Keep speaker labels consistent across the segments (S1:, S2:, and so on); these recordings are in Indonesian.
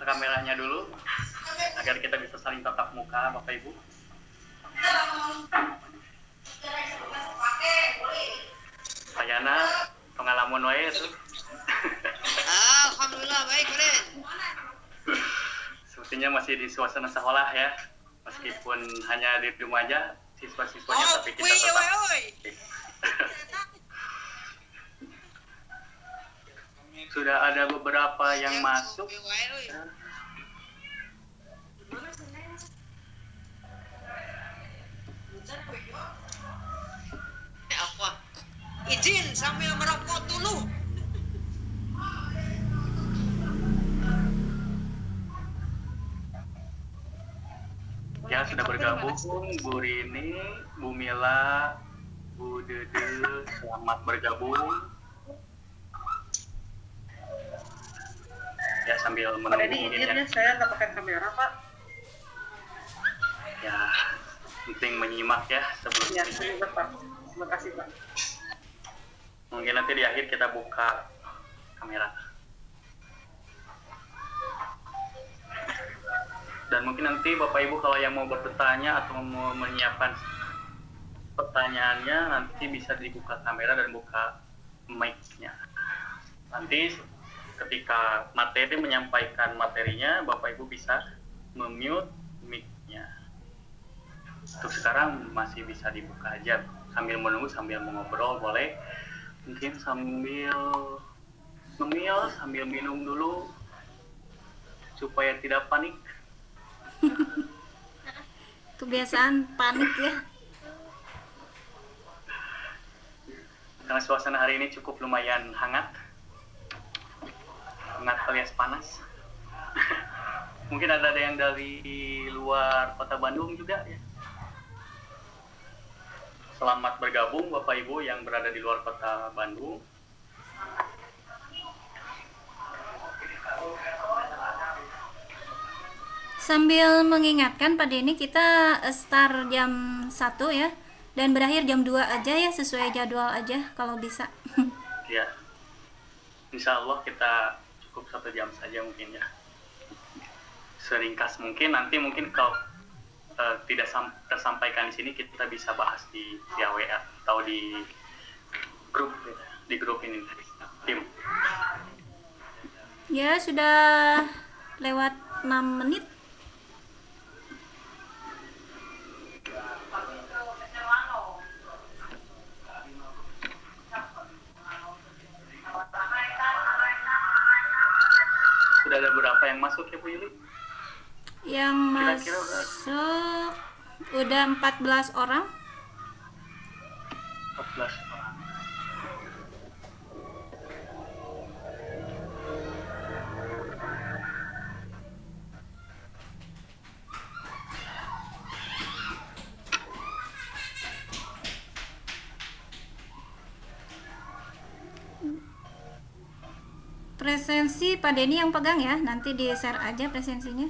S1: kameranya dulu agar kita bisa saling tatap muka, Bapak Ibu. Payana pengalaman wae tuh.
S2: Alhamdulillah baik, Bren.
S1: Sepertinya masih di suasana sekolah ya. Meskipun hanya di rumah aja siswa-siswanya, tapi kita tetap. Sudah ada beberapa yang masuk.
S2: Apa? Izin sambil merokok dulu.
S1: Ya, sudah bergabung Bu Rini, Bu Mila, Bu Dede, selamat bergabung. Ya, sambil menunggu.
S3: Pak Dedi, izin ya, saya nggak pakai kamera, Pak.
S1: Ya, penting menyimak ya sebelumnya.
S3: Ya, terima Pak. Terima kasih, Pak.
S1: Mungkin nanti di akhir kita buka kamera. Dan mungkin nanti Bapak Ibu kalau yang mau bertanya atau mau menyiapkan pertanyaannya, nanti bisa dibuka kamera dan buka mic-nya. Nanti ketika materi menyampaikan materinya, Bapak Ibu bisa memute mic-nya. Untuk sekarang masih bisa dibuka aja, sambil menunggu, sambil mengobrol boleh. Mungkin sambil ngemil, sambil minum dulu supaya tidak panik.
S4: Kebiasaan panik ya.
S1: Karena suasana hari ini cukup lumayan hangat alias panas. Mungkin ada yang dari luar kota Bandung juga ya. Selamat bergabung Bapak Ibu yang berada di luar kota Bandung.
S4: Sambil mengingatkan Pak Denny, kita start jam 1 ya, dan berakhir jam 2 aja ya, sesuai jadwal aja kalau bisa.
S1: Ya, insya Allah kita cukup 1 jam saja mungkin ya. Seringkas mungkin, nanti mungkin kalau tidak tersampaikan di sini, kita bisa bahas di via WA atau di grup ini, tim.
S4: Ya, sudah lewat 6 menit.
S1: Sudah ada berapa yang masuk ya Bu Yuli?
S4: Yang
S1: Kira-kira
S4: masuk udah 14 orang.
S1: 14 orang.
S4: Presensi Pak Denny yang pegang ya, nanti di share aja presensinya.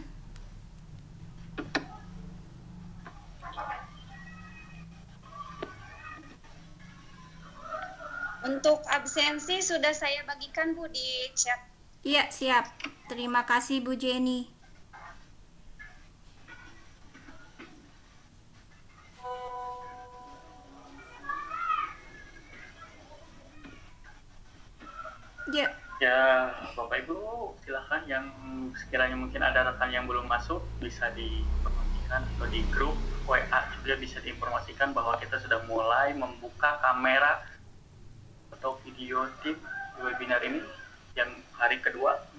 S5: Untuk absensi sudah saya bagikan Bu di chat.
S4: Iya, siap. Terima kasih Bu Jenny. Ya.
S1: Ya, Bapak Ibu, silahkan yang sekiranya mungkin ada rekan yang belum masuk, bisa diinformasikan atau di grup WA juga bisa diinformasikan bahwa kita sudah mulai membuka kamera atau video tip di webinar ini yang hari kedua.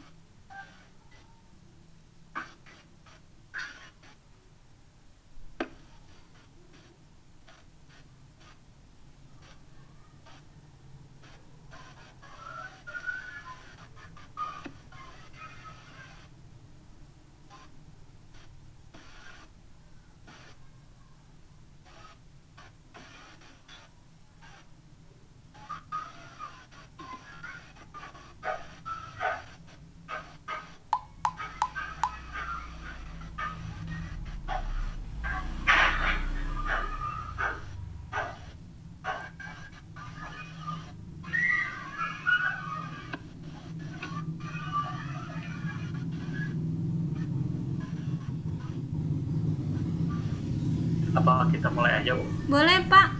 S1: Apa kita mulai aja, Bu?
S4: Boleh, Pak.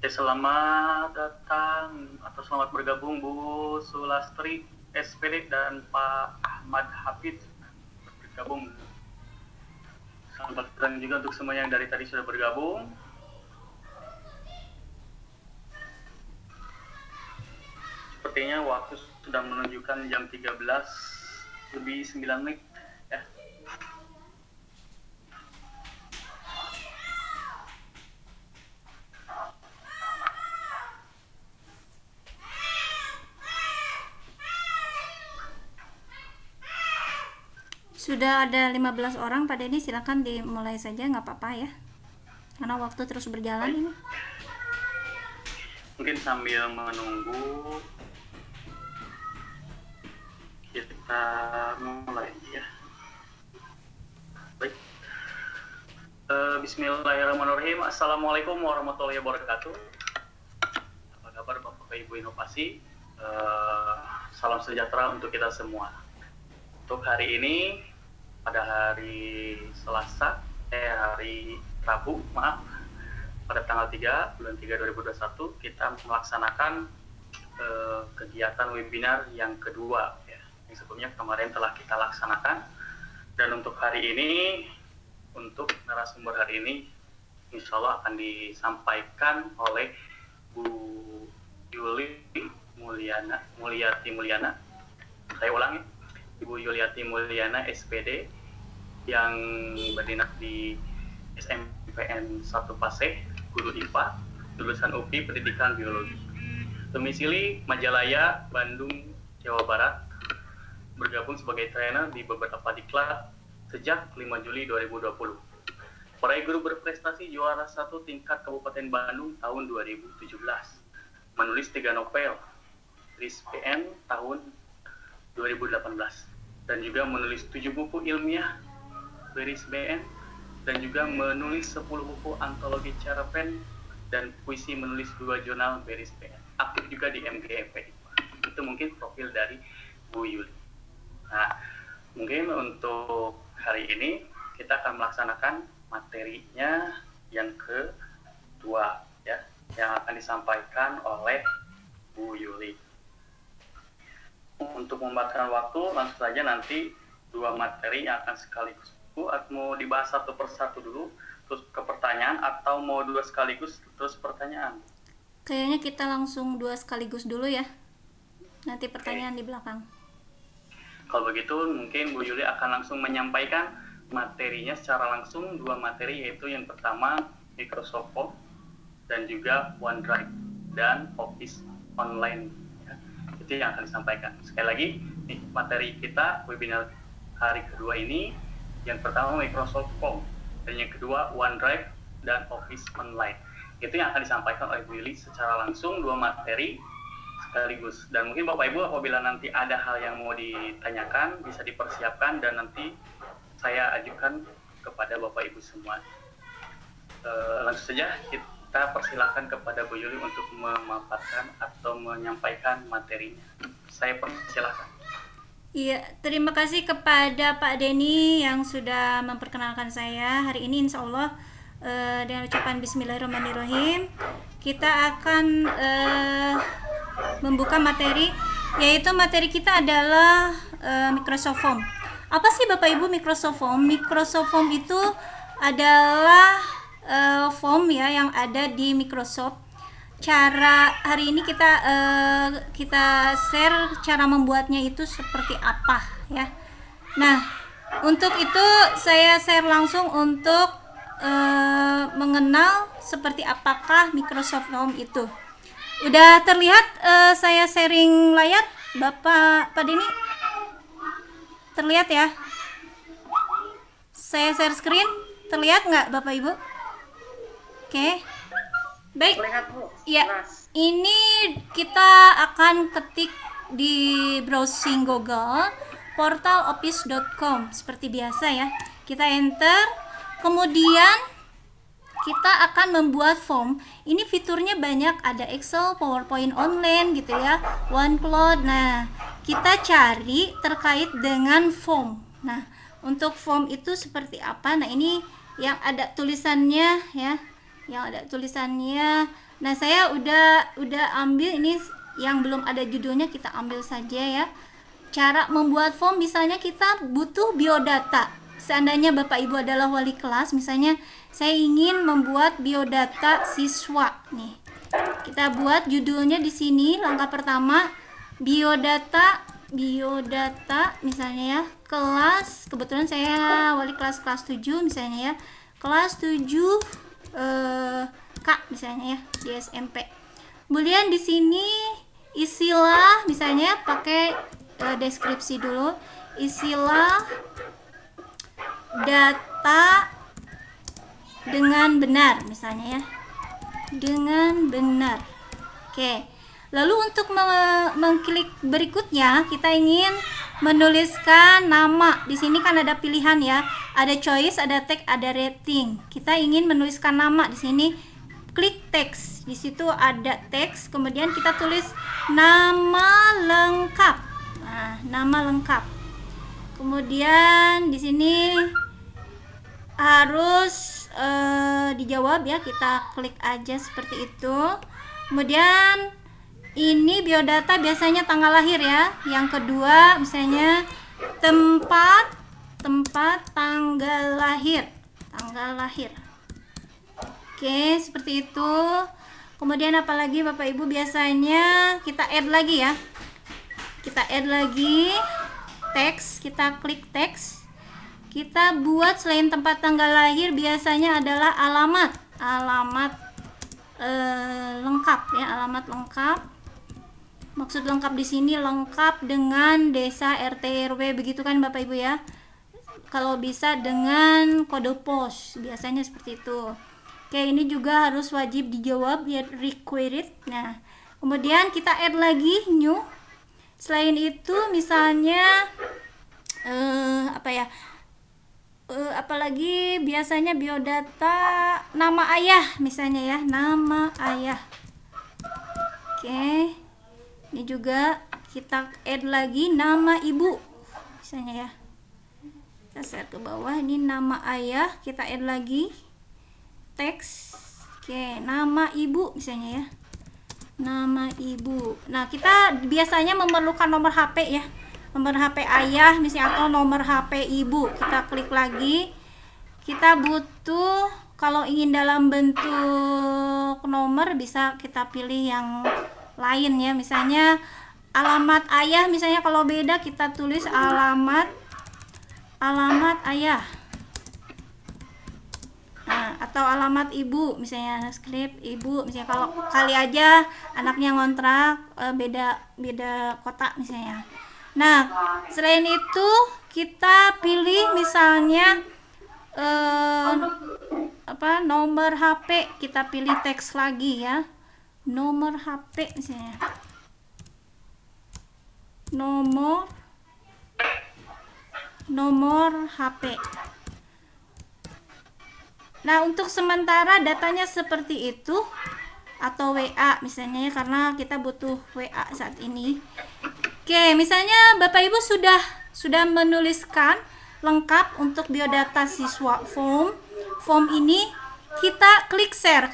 S1: Oke, selamat datang atau selamat bergabung Bu Sulastri SPD dan Pak Ahmad Hafid bergabung. Selamat datang juga untuk semua yang dari tadi sudah bergabung. Sepertinya waktu sudah menunjukkan jam 13:09 ya.
S4: Sudah ada 15 orang pada ini, silakan dimulai saja, nggak apa-apa ya. Karena waktu terus berjalan ini.
S1: Mungkin sambil menunggu kita mulai ya. Baik. Bismillahirrahmanirrahim. Assalamualaikum warahmatullahi wabarakatuh. Apa kabar Bapak Ibu Inovasi? Salam sejahtera untuk kita semua. Untuk hari ini pada hari Selasa, hari Rabu, maaf, pada tanggal 3 bulan 3 2021 kita melaksanakan kegiatan webinar yang kedua ya. Yang sebelumnya kemarin telah kita laksanakan, dan untuk hari ini, untuk narasumber hari ini insya Allah akan disampaikan oleh Bu Yuliati Mulyana. Saya ulangi, Ibu Yuliati Mulyana SPD yang berdinas di SMPN 1 Paseh, guru IPA, lulusan UPI Pendidikan Biologi. Domisili Majalaya, Bandung, Jawa Barat. Bergabung sebagai trainer di beberapa diklat sejak 5 Juli 2020. Peraih guru berprestasi juara 1 tingkat Kabupaten Bandung tahun 2017. Menulis 3 novel, tulis PN tahun 2018. Dan juga menulis 7 buku ilmiah, beris BN, dan juga menulis 10 buku antologi cerpen dan puisi, menulis 2 jurnal beris BN. Aktif juga di MGFP. Itu mungkin profil dari Bu Yuli. Nah, mungkin untuk hari ini kita akan melaksanakan materinya yang kedua ya, yang akan disampaikan oleh Bu Yuli. Untuk membakar waktu, langsung saja nanti 2 materi yang akan sekaligus. Bu, mau dibahas satu persatu dulu, terus ke pertanyaan, atau mau 2 sekaligus terus pertanyaan?
S4: Kayaknya kita langsung 2 sekaligus dulu ya. Nanti pertanyaan di belakang.
S1: Kalau begitu, mungkin Bu Yuli akan langsung menyampaikan materinya secara langsung, 2 materi, yaitu yang pertama Microsoft Form dan juga OneDrive dan Office Online. Ya. Itu yang akan disampaikan. Sekali lagi, materi kita webinar hari kedua ini, yang pertama Microsoft Form dan yang kedua OneDrive dan Office Online. Itu yang akan disampaikan oleh Bu Yuli secara langsung, 2 materi sekaligus. Dan mungkin Bapak Ibu apabila nanti ada hal yang mau ditanyakan bisa dipersiapkan dan nanti saya ajukan kepada Bapak Ibu semua. Langsung saja kita persilahkan kepada Bu Yuli untuk memaparkan atau menyampaikan materinya. Saya persilahkan.
S4: Iya, terima kasih kepada Pak Denny yang sudah memperkenalkan saya. Hari ini insya Allah dengan ucapan Bismillahirrahmanirrahim kita akan membuka materi, yaitu materi kita adalah Microsoft Form. Apa sih Bapak Ibu Microsoft Form? Microsoft Form itu adalah form ya yang ada di Microsoft. Cara hari ini kita share cara membuatnya itu seperti apa ya. Nah, untuk itu saya share langsung untuk mengenal seperti apakah Microsoft Form itu. Udah terlihat saya sharing layar, Pak Denny? Terlihat ya? Saya share screen, terlihat nggak Bapak Ibu? Oke. Baik.
S3: Terlihat, Bu.
S4: Ya,
S3: Jelas.
S4: ini kita akan ketik di browsing Google portaloffice.com seperti biasa ya. Kita enter, kemudian kita akan membuat form. Ini fiturnya banyak, ada Excel, PowerPoint online gitu ya, OneCloud. Nah, kita cari terkait dengan form. Nah, untuk form itu seperti apa? Nah, ini yang ada tulisannya ya, yang ada tulisannya. Nah, saya udah ambil ini yang belum ada judulnya, kita ambil saja ya. Cara membuat form, misalnya kita butuh biodata. Seandainya Bapak Ibu adalah wali kelas, misalnya saya ingin membuat biodata siswa nih. Kita buat judulnya di sini, langkah pertama biodata misalnya ya, kelas, kebetulan saya wali kelas 7 misalnya ya. Kelas 7 K misalnya ya, di SMP. Kemudian di sini isilah misalnya pakai deskripsi dulu, isilah data dengan benar misalnya ya, dengan benar. Oke, lalu untuk mengklik berikutnya kita ingin menuliskan nama. Di sini kan ada pilihan ya, ada choice, ada tag, ada rating. Kita ingin menuliskan nama, di sini klik teks, di situ ada teks, kemudian kita tulis nama lengkap. Nah, nama lengkap. Kemudian di sini harus dijawab ya, kita klik aja seperti itu. Kemudian ini biodata biasanya tanggal lahir ya. Yang kedua misalnya tempat tanggal lahir. Oke, seperti itu. Kemudian apalagi Bapak Ibu, biasanya kita add lagi ya. Kita add lagi teks, kita klik teks. Kita buat selain tempat tanggal lahir biasanya adalah alamat lengkap ya, alamat lengkap. Maksud lengkap di sini lengkap dengan desa, RT, RW, begitu kan Bapak Ibu ya. Kalau bisa dengan kode pos, biasanya seperti itu. Oke, ini juga harus wajib dijawab ya, required. Nah, kemudian kita add lagi new. Selain itu misalnya apalagi biasanya biodata nama ayah misalnya ya, nama ayah. Oke, ini juga kita add lagi nama ibu misalnya ya. Kita share ke bawah, ini nama ayah, kita add lagi teks. Oke, nama ibu misalnya ya, nama ibu. Nah, kita biasanya memerlukan nomor HP ya, nomor HP ayah misalnya atau nomor HP ibu. Kita klik lagi. Kita butuh, kalau ingin dalam bentuk nomor bisa kita pilih yang lain ya, misalnya alamat ayah, misalnya kalau beda kita tulis alamat ayah. Nah, atau alamat ibu misalnya, skrip ibu misalnya, kalau kali aja anaknya ngontrak beda kota misalnya. Nah, selain itu kita pilih misalnya nomor HP, kita pilih teks lagi ya, nomor HP misalnya, nomor HP. Nah, untuk sementara datanya seperti itu, atau WA misalnya ya, karena kita butuh WA saat ini. Oke, misalnya Bapak Ibu sudah menuliskan lengkap untuk biodata siswa form ini, kita klik share.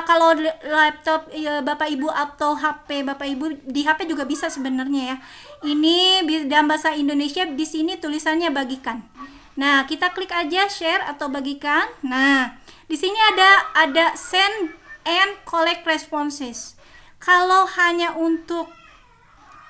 S4: Kalau laptop ya, Bapak Ibu atau HP Bapak Ibu, di HP juga bisa sebenarnya ya. Ini dalam bahasa Indonesia, di sini tulisannya bagikan. Nah, kita klik aja share atau bagikan. Nah, di sini ada send and collect responses. Kalau hanya untuk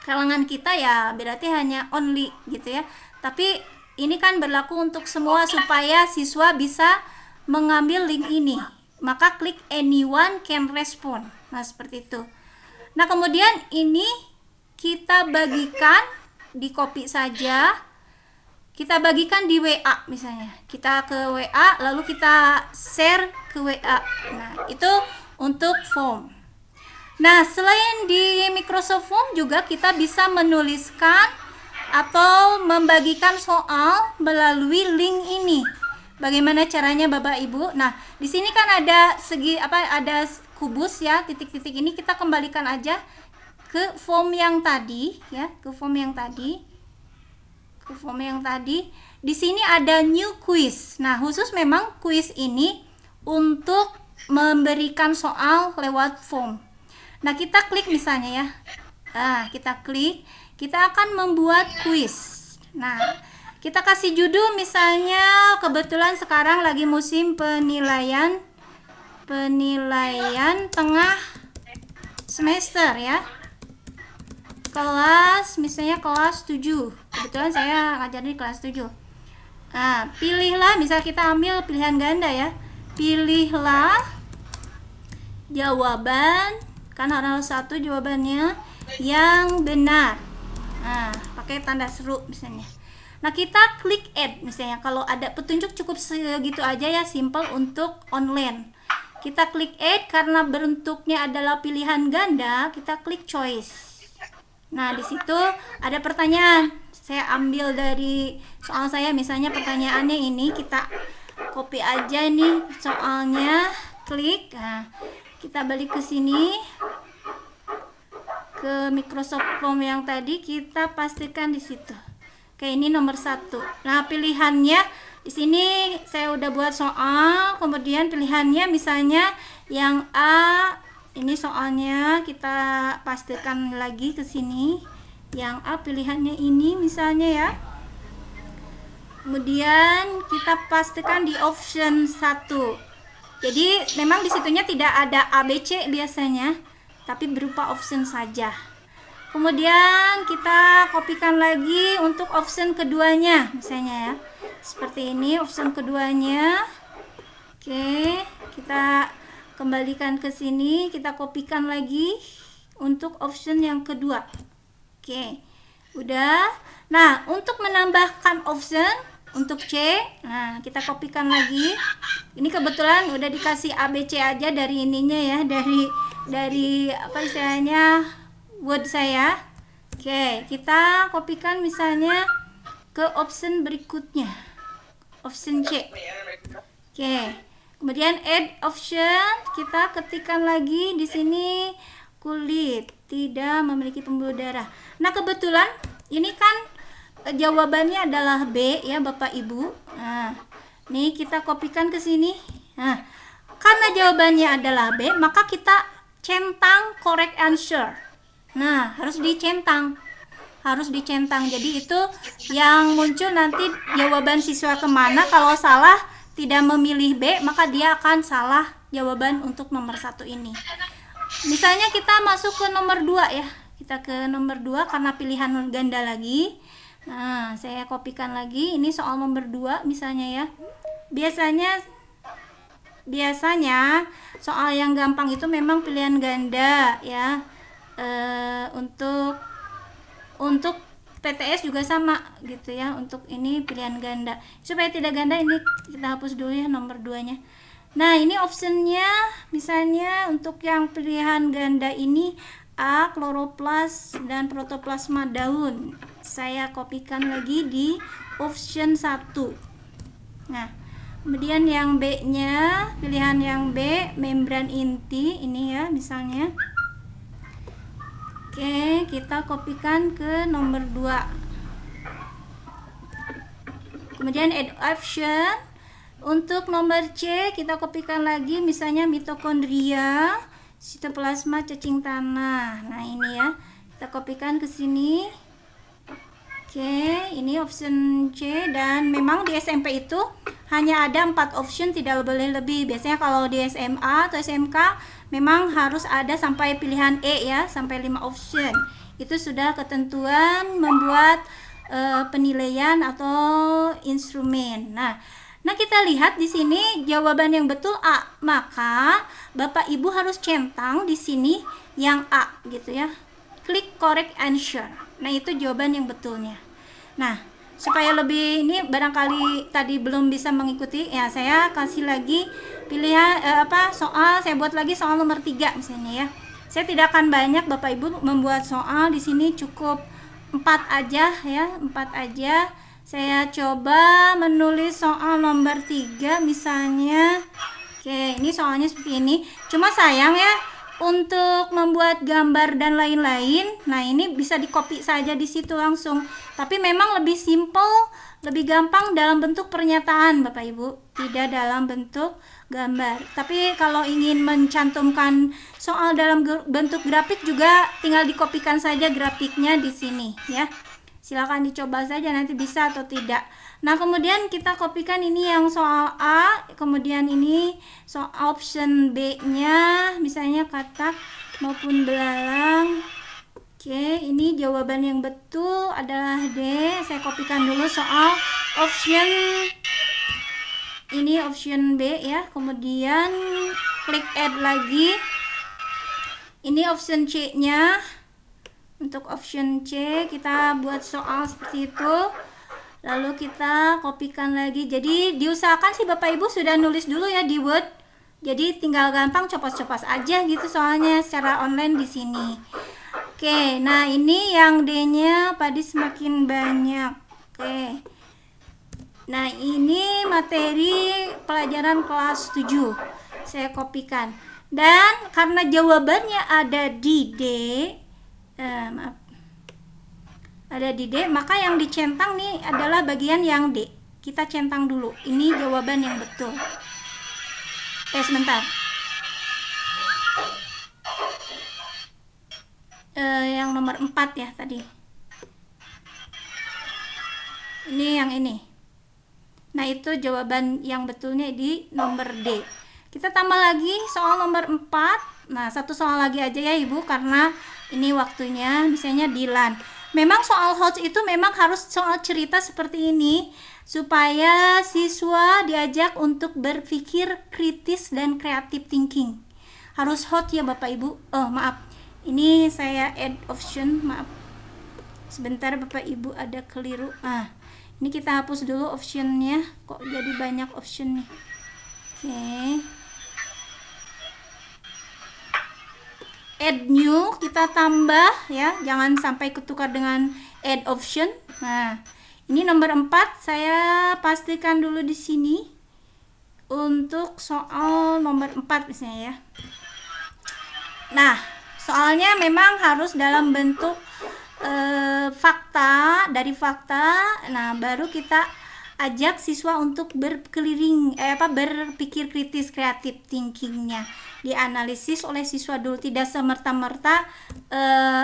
S4: kalangan kita ya berarti hanya only gitu ya. Tapi ini kan berlaku untuk semua supaya siswa bisa mengambil link ini. Maka klik anyone can respond. Nah, seperti itu. Nah, kemudian ini kita bagikan, di copy saja. Kita bagikan di WA misalnya. Kita ke WA lalu kita share ke WA. Nah, itu untuk form. Nah, selain di Microsoft Form juga kita bisa menuliskan atau membagikan soal melalui link ini. Bagaimana caranya Bapak Ibu? Nah, di sini kan ada ada kubus ya, titik-titik ini kita kembalikan aja ke form yang tadi ya, ke form yang tadi. Di sini ada new quiz. Nah, khusus memang quiz ini untuk memberikan soal lewat form. Nah, kita klik misalnya ya. Nah, kita klik, kita akan membuat quiz. Nah, kita kasih judul misalnya kebetulan sekarang lagi musim penilaian tengah semester ya. Misalnya kelas 7. Kebetulan saya ngajar di kelas 7. Nah, pilihlah, misal kita ambil pilihan ganda ya. Pilihlah jawaban, kan harus satu jawabannya yang benar. Nah, pakai tanda seru misalnya. Nah, kita klik add misalnya. Kalau ada petunjuk cukup segitu aja ya, simple untuk online. Kita klik add karena bentuknya adalah pilihan ganda, kita klik choice. Nah, di situ ada pertanyaan. Saya ambil dari soal saya, misalnya pertanyaannya ini, kita copy aja nih soalnya, klik. Nah, kita balik ke sini, ke Microsoft Form yang tadi, kita pastikan di situ. Oke, ini nomor 1. Nah, pilihannya di sini saya udah buat soal, kemudian pilihannya misalnya yang A. Ini soalnya kita pastikan lagi ke sini. Yang A pilihannya ini misalnya ya. Kemudian kita pastikan di option 1. Jadi memang di situnya tidak ada ABC biasanya, tapi berupa option saja. Kemudian kita kopikan lagi untuk option keduanya misalnya ya. Seperti ini option keduanya. Oke, kita kembalikan ke sini, kita kopikan lagi untuk option yang kedua. Oke, udah. Nah, untuk menambahkan option untuk C, nah kita kopikan lagi. Ini kebetulan udah dikasih ABC aja dari ininya ya, dari apa istilahnya Word saya. Oke, kita kopikan misalnya ke option berikutnya, option C. Oke. Kemudian add option, kita ketikkan lagi di sini kulit tidak memiliki pembuluh darah. Nah, kebetulan ini kan jawabannya adalah B ya Bapak Ibu. Nah, nih kita kopikan ke sini. Nah, karena jawabannya adalah B, maka kita centang correct answer. Nah, harus dicentang. Jadi itu yang muncul nanti jawaban siswa kemana. Kalau salah tidak memilih B, maka dia akan salah jawaban untuk nomor 1 ini. Misalnya kita masuk ke nomor 2 ya. Kita ke nomor 2 karena pilihan ganda lagi. Nah, saya kopikan lagi. Ini soal nomor 2 misalnya ya. Biasanya soal yang gampang itu memang pilihan ganda ya. Untuk PTS juga sama gitu ya, untuk ini pilihan ganda. Supaya tidak ganda ini kita hapus dulu ya nomor 2-nya. Nah, ini optionnya misalnya untuk yang pilihan ganda ini A, kloroplas dan protoplasma daun. Saya kopikan lagi di option 1. Nah, kemudian yang B-nya, pilihan yang B, membran inti ini ya misalnya. Oke, kita kopikan ke nomor 2. Kemudian add option. Untuk nomor C kita kopikan lagi misalnya mitokondria, sitoplasma, cacing tanah. Nah, ini ya. Kita kopikan ke sini. Oke, ini option C, dan memang di SMP itu hanya ada 4 option, tidak boleh lebih. Biasanya kalau di SMA atau SMK memang harus ada sampai pilihan E ya, sampai 5 option. Itu sudah ketentuan membuat penilaian atau instrumen. Nah, kita lihat di sini jawaban yang betul A. Maka Bapak Ibu harus centang di sini yang A gitu ya. Klik correct answer. Nah, itu jawaban yang betulnya. Nah, supaya lebih ini barangkali tadi belum bisa mengikuti ya, saya kasih lagi pilihan soal. Saya buat lagi soal nomor 3 misalnya ya. Saya tidak akan banyak Bapak Ibu membuat soal di sini, cukup 4 aja ya, 4 aja. Saya coba menulis soal nomor 3 misalnya. Oke, ini soalnya seperti ini. Cuma sayang ya, untuk membuat gambar dan lain-lain, nah ini bisa di-copy saja di situ langsung. Tapi memang lebih simple, lebih gampang dalam bentuk pernyataan Bapak Ibu, tidak dalam bentuk gambar. Tapi kalau ingin mencantumkan soal dalam bentuk grafik juga tinggal dikopikan saja grafiknya di sini ya. Silakan dicoba saja nanti bisa atau tidak. Nah, kemudian kita kopikan ini yang soal A, kemudian ini soal option B-nya, misalnya katak maupun belalang. Oke, ini jawaban yang betul adalah D. Saya kopikan dulu soal option ini, option B ya. Kemudian klik add lagi. Ini option C-nya. Untuk option C kita buat soal seperti itu, lalu kita kopikan lagi. Jadi diusahakan sih Bapak Ibu sudah nulis dulu ya di Word, jadi tinggal gampang copos-copos aja gitu soalnya secara online di sini. Oke, nah ini yang D-nya padi semakin banyak. Oke, nah ini materi pelajaran kelas 7 saya kopikan, dan karena jawabannya ada di D, ada di D, maka yang dicentang nih adalah bagian yang D. Kita centang dulu. Ini jawaban yang betul. Sebentar. Yang nomor 4 ya tadi. Ini yang ini. Nah, itu jawaban yang betulnya di nomor D. Kita tambah lagi soal nomor 4. Nah, satu soal lagi aja ya Ibu, karena ini waktunya, misalnya Dilan. Memang soal HOTS itu memang harus soal cerita seperti ini, supaya siswa diajak untuk berpikir kritis dan creative thinking. Harus hot ya Bapak Ibu. Oh maaf, ini saya add option, maaf. Sebentar Bapak Ibu, ada keliru. Ini kita hapus dulu optionnya, kok jadi banyak option nih. Oke. Add new kita tambah ya, jangan sampai ketukar dengan add option. Nah, ini nomor 4 saya pastikan dulu di sini untuk soal nomor 4 misalnya ya. Nah, soalnya memang harus dalam bentuk fakta, dari fakta. Nah, baru kita ajak siswa untuk berkeliling berpikir kritis, kreatif thinkingnya dianalisis oleh siswa dulu, tidak semerta-merta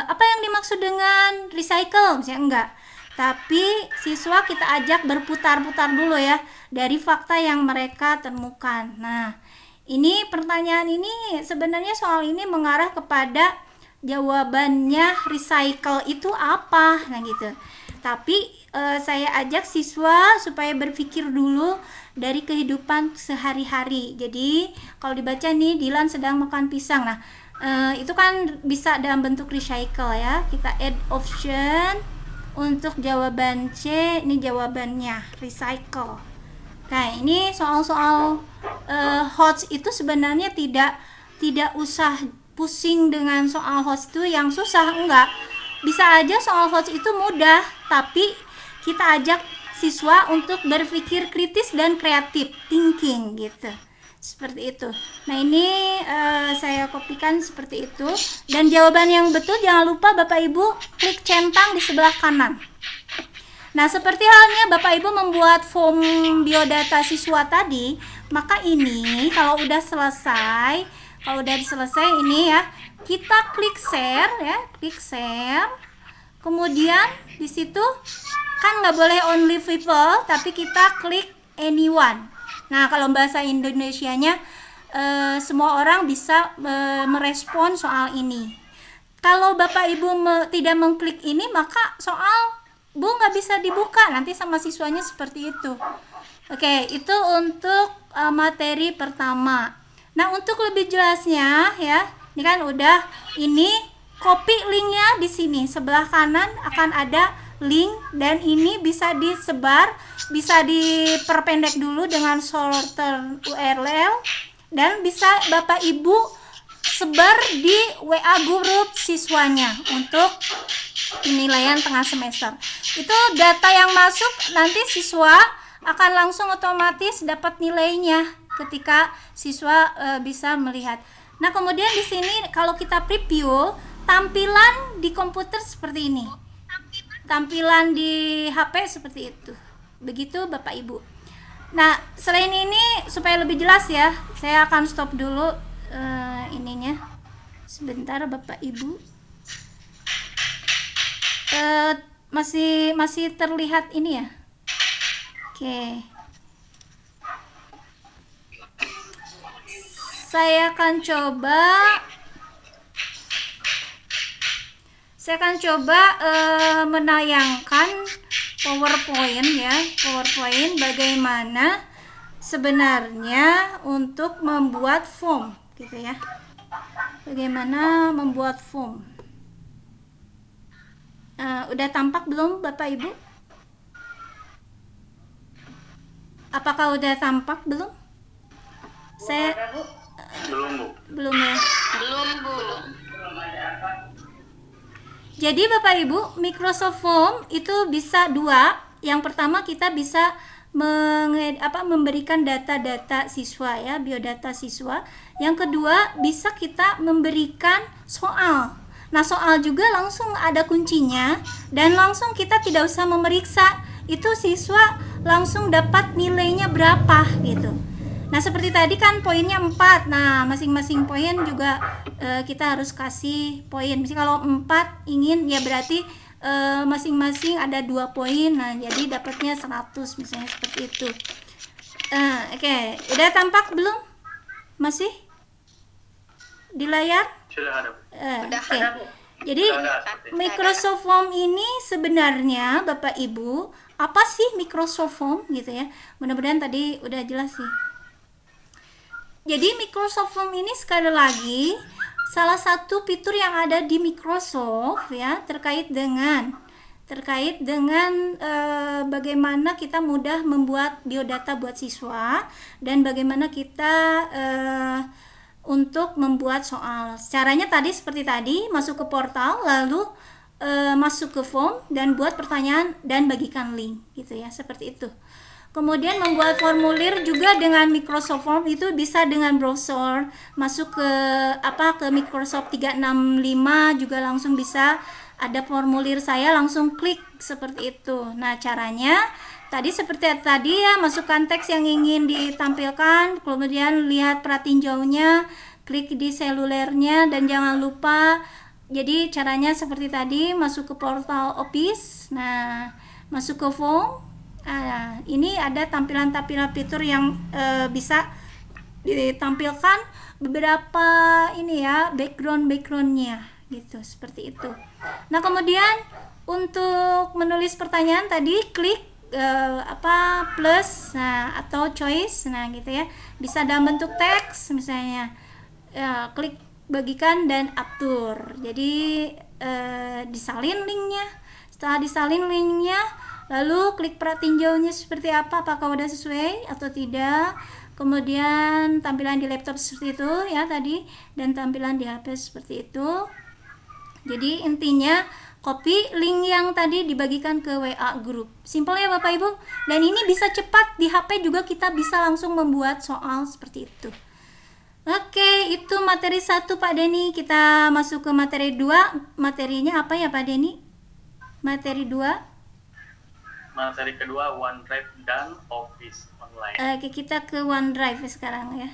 S4: apa yang dimaksud dengan recycle misalnya, enggak, tapi siswa kita ajak berputar-putar dulu ya dari fakta yang mereka temukan. Nah, ini pertanyaan ini sebenarnya soal ini mengarah kepada jawabannya recycle itu apa, nah gitu. Tapi saya ajak siswa supaya berpikir dulu dari kehidupan sehari-hari. Jadi kalau dibaca nih, Dilan sedang makan pisang. Nah, itu kan bisa dalam bentuk recycle ya. Kita add option untuk jawaban C. Ini jawabannya recycle. Nah, ini soal-soal HOTS itu sebenarnya tidak usah pusing dengan soal HOTS itu yang susah, enggak. Bisa aja soal HOTS itu mudah, tapi kita ajak siswa untuk berpikir kritis dan kreatif thinking gitu. Seperti itu. Nah, ini saya kopikan seperti itu. Dan jawaban yang betul jangan lupa Bapak Ibu klik centang di sebelah kanan. Nah, seperti halnya Bapak Ibu membuat form biodata siswa tadi, maka ini kalau udah selesai ini ya, kita klik share ya, klik share. Kemudian di situ kan nggak boleh only people, tapi kita klik anyone. Nah, kalau bahasa Indonesianya semua orang bisa merespon soal ini. Kalau Bapak Ibu tidak mengklik ini, maka soal Bu nggak bisa dibuka nanti sama siswanya seperti itu. Oke, itu untuk materi pertama. Nah, untuk lebih jelasnya ya, ini kan udah, ini copy linknya di sini sebelah kanan akan ada link, dan ini bisa disebar, bisa diperpendek dulu dengan shorter URL, dan bisa Bapak Ibu sebar di WA grup siswanya untuk penilaian tengah semester. Itu data yang masuk nanti siswa akan langsung otomatis dapat nilainya ketika siswa bisa melihat. Nah, kemudian di sini kalau kita preview tampilan di komputer seperti ini. Tampilan di HP seperti itu. Begitu Bapak Ibu. Nah, selain ini supaya lebih jelas ya, saya akan stop dulu ininya. Sebentar Bapak Ibu. Masih terlihat ini ya. Oke. Saya akan coba menayangkan PowerPoint ya, PowerPoint bagaimana sebenarnya untuk membuat form gitu ya. Bagaimana membuat form. Udah tampak belum Bapak Ibu? Apakah udah tampak belum? Saya
S1: Belum, Bu.
S4: belum ya.
S5: Belum, Bu.
S4: Jadi Bapak Ibu, Microsoft Form itu bisa dua. Yang pertama kita bisa memberikan data-data siswa ya, biodata siswa. Yang kedua bisa kita memberikan soal. Nah, soal juga langsung ada kuncinya dan langsung kita tidak usah memeriksa itu siswa langsung dapat nilainya berapa gitu. Nah, seperti tadi kan poinnya 4. Nah, masing-masing poin juga kita harus kasih poin. Misalnya kalau 4 ingin ya berarti masing-masing ada 2 poin. Nah, jadi dapatnya 100 misalnya seperti itu. Oke. Udah tampak belum? Masih? Di layar?
S1: Sudah ada, Bu.
S4: Oke. Jadi
S1: Sudah ada, seperti.
S4: Microsoft Form ini sebenarnya Bapak Ibu, apa sih Microsoft Form gitu ya? Mudah-mudahan tadi udah jelas sih. Jadi Microsoft Form ini sekali lagi salah satu fitur yang ada di Microsoft ya, terkait dengan bagaimana kita mudah membuat biodata buat siswa dan bagaimana kita untuk membuat soal. Caranya tadi seperti tadi, masuk ke portal lalu masuk ke form dan buat pertanyaan dan bagikan link gitu ya, seperti itu. Kemudian membuat formulir juga dengan Microsoft Form itu bisa dengan browser, masuk ke Microsoft 365 juga langsung bisa ada formulir, saya langsung klik seperti itu. Nah, caranya tadi seperti tadi ya, masukkan teks yang ingin ditampilkan, kemudian lihat pratinjaunya, klik di selulernya dan jangan lupa. Jadi caranya seperti tadi, masuk ke portal Office. Nah, masuk ke form. Ini ada tampilan-tampilan fitur yang bisa ditampilkan beberapa ini ya, backgroundnya gitu, seperti itu. Nah, kemudian untuk menulis pertanyaan tadi klik plus atau choice, nah gitu ya, bisa dalam bentuk teks misalnya, klik bagikan dan atur. Jadi disalin linknya. Setelah disalin linknya, lalu klik pratinjaunya seperti apa, apakah udah sesuai atau tidak. Kemudian tampilan di laptop seperti itu ya tadi, dan tampilan di HP seperti itu. Jadi intinya copy link yang tadi dibagikan ke WA group. Simpel ya Bapak Ibu. Dan ini bisa cepat, di HP juga kita bisa langsung membuat soal seperti itu. Oke, itu materi 1 Pak Denny. Kita masuk ke materi 2. Materinya apa ya Pak Denny? Materi 2.
S1: Materi kedua OneDrive dan Office Online.
S4: Oke, kita ke OneDrive sekarang ya.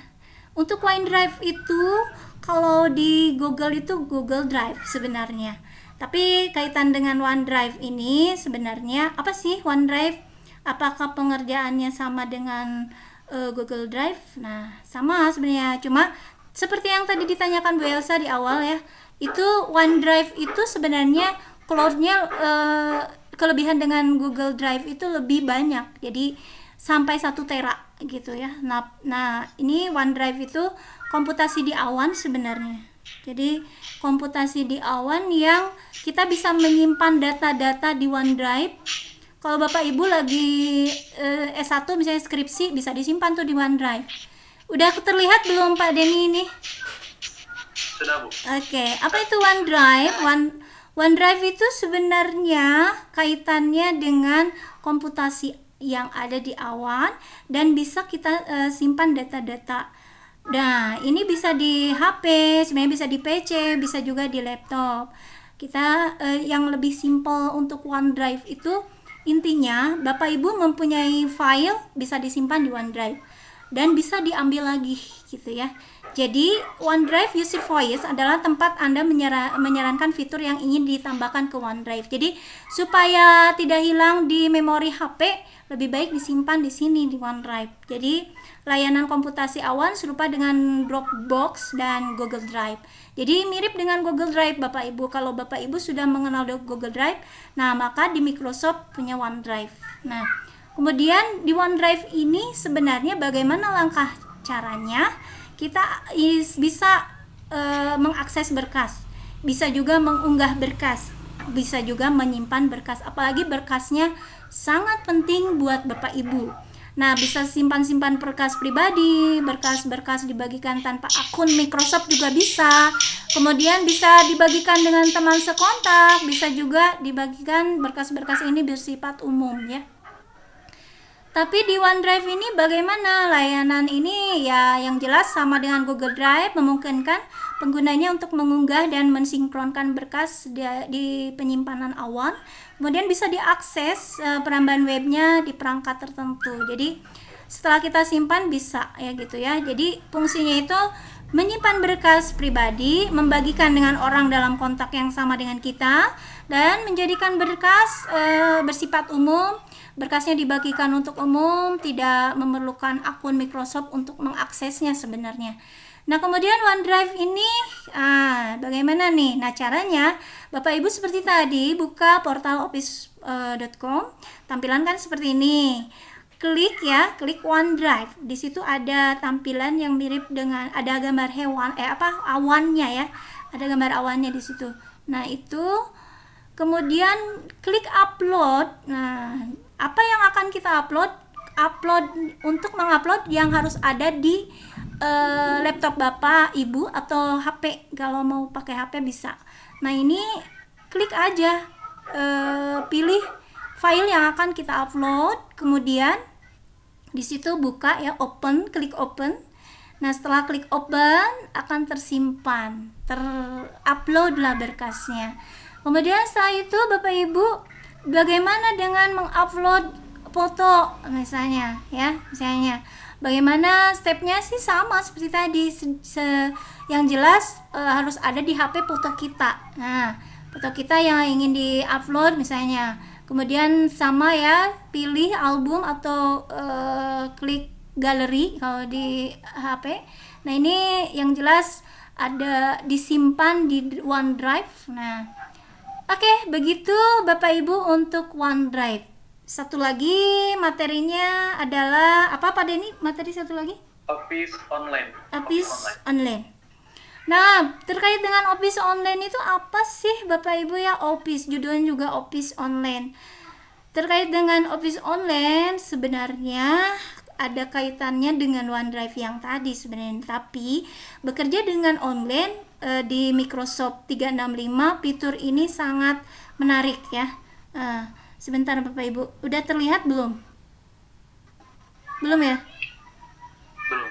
S4: Untuk OneDrive itu kalau di Google itu Google Drive sebenarnya. Tapi kaitan dengan OneDrive ini sebenarnya apa sih OneDrive? Apakah pengerjaannya sama dengan Google Drive? Nah, sama sebenarnya. Cuma seperti yang tadi ditanyakan Bu Elsa di awal ya, itu OneDrive itu sebenarnya cloud-nya kelebihan dengan Google Drive itu lebih banyak. Jadi sampai 1 tera gitu ya. Nah, ini OneDrive itu komputasi di awan sebenarnya. Jadi komputasi di awan yang kita bisa menyimpan data-data di OneDrive. Kalau Bapak Ibu lagi S1 misalnya skripsi, bisa disimpan tuh di OneDrive. Udah terlihat belum Pak Denny ini?
S1: Sudah, Bu.
S4: Oke, apa itu OneDrive? OneDrive itu sebenarnya kaitannya dengan komputasi yang ada di awan dan bisa kita simpan data-data. Nah, ini bisa di HP, sebenarnya bisa di PC, bisa juga di laptop. Kita yang lebih simpel untuk OneDrive itu intinya Bapak Ibu mempunyai file bisa disimpan di OneDrive dan bisa diambil lagi gitu ya. Jadi OneDrive Use Voice adalah tempat Anda menyarankan fitur yang ingin ditambahkan ke OneDrive. Jadi supaya tidak hilang di memori HP, lebih baik disimpan di sini di OneDrive. Jadi layanan komputasi awan serupa dengan Dropbox dan Google Drive. Jadi mirip dengan Google Drive Bapak Ibu. Kalau Bapak Ibu sudah mengenal Google Drive, nah maka di Microsoft punya OneDrive. Nah, kemudian di OneDrive ini sebenarnya bagaimana langkah caranya? Kita bisa mengakses berkas, bisa juga mengunggah berkas, bisa juga menyimpan berkas, apalagi berkasnya sangat penting buat Bapak Ibu. Nah, bisa simpan-simpan berkas pribadi, berkas-berkas dibagikan tanpa akun Microsoft juga bisa. Kemudian bisa dibagikan dengan teman sekontak, bisa juga dibagikan berkas-berkas ini bersifat umum ya. Tapi di OneDrive ini bagaimana layanan ini? Ya, yang jelas sama dengan Google Drive, memungkinkan penggunanya untuk mengunggah dan mensinkronkan berkas di penyimpanan awan. Kemudian bisa diakses penambahan webnya di perangkat tertentu. Jadi setelah kita simpan bisa ya gitu ya. Jadi fungsinya itu menyimpan berkas pribadi, membagikan dengan orang dalam kontak yang sama dengan kita, dan menjadikan berkas bersifat umum. Berkasnya dibagikan untuk umum, tidak memerlukan akun Microsoft untuk mengaksesnya sebenarnya. Nah, kemudian OneDrive ini bagaimana nih? Nah, caranya Bapak Ibu seperti tadi buka portal office.com, tampilan kan seperti ini. Klik klik OneDrive. Di situ ada tampilan yang mirip dengan ada gambar hewan awannya ya. Ada gambar awannya di situ. Nah, itu kemudian klik upload. Nah, apa yang akan kita upload? Untuk mengupload yang harus ada di laptop Bapak, Ibu atau HP. Kalau mau pakai HP bisa. Nah, ini klik aja pilih file yang akan kita upload, kemudian di situ buka ya, klik open. Nah, setelah klik open akan tersimpan, terupload lah berkasnya. Kemudian setelah itu Bapak Ibu bagaimana dengan mengupload foto misalnya bagaimana stepnya sih? Sama seperti tadi, yang jelas harus ada di HP foto kita. Nah, foto kita yang ingin diupload misalnya, kemudian sama ya, pilih album atau klik galeri kalau di HP. Nah, ini yang jelas ada disimpan di OneDrive. Nah, oke, begitu Bapak Ibu untuk OneDrive. Satu lagi materinya adalah apa Pak Denny? Materi satu lagi?
S1: Office online.
S4: Office online. Nah, terkait dengan Office online itu apa sih Bapak Ibu ya? Office, judulnya juga Office online. Terkait dengan Office online sebenarnya ada kaitannya dengan OneDrive yang tadi sebenarnya, tapi bekerja dengan online di Microsoft 365 fitur ini sangat menarik ya. Sebentar Bapak Ibu, udah terlihat belum? Belum ya?
S1: Belum.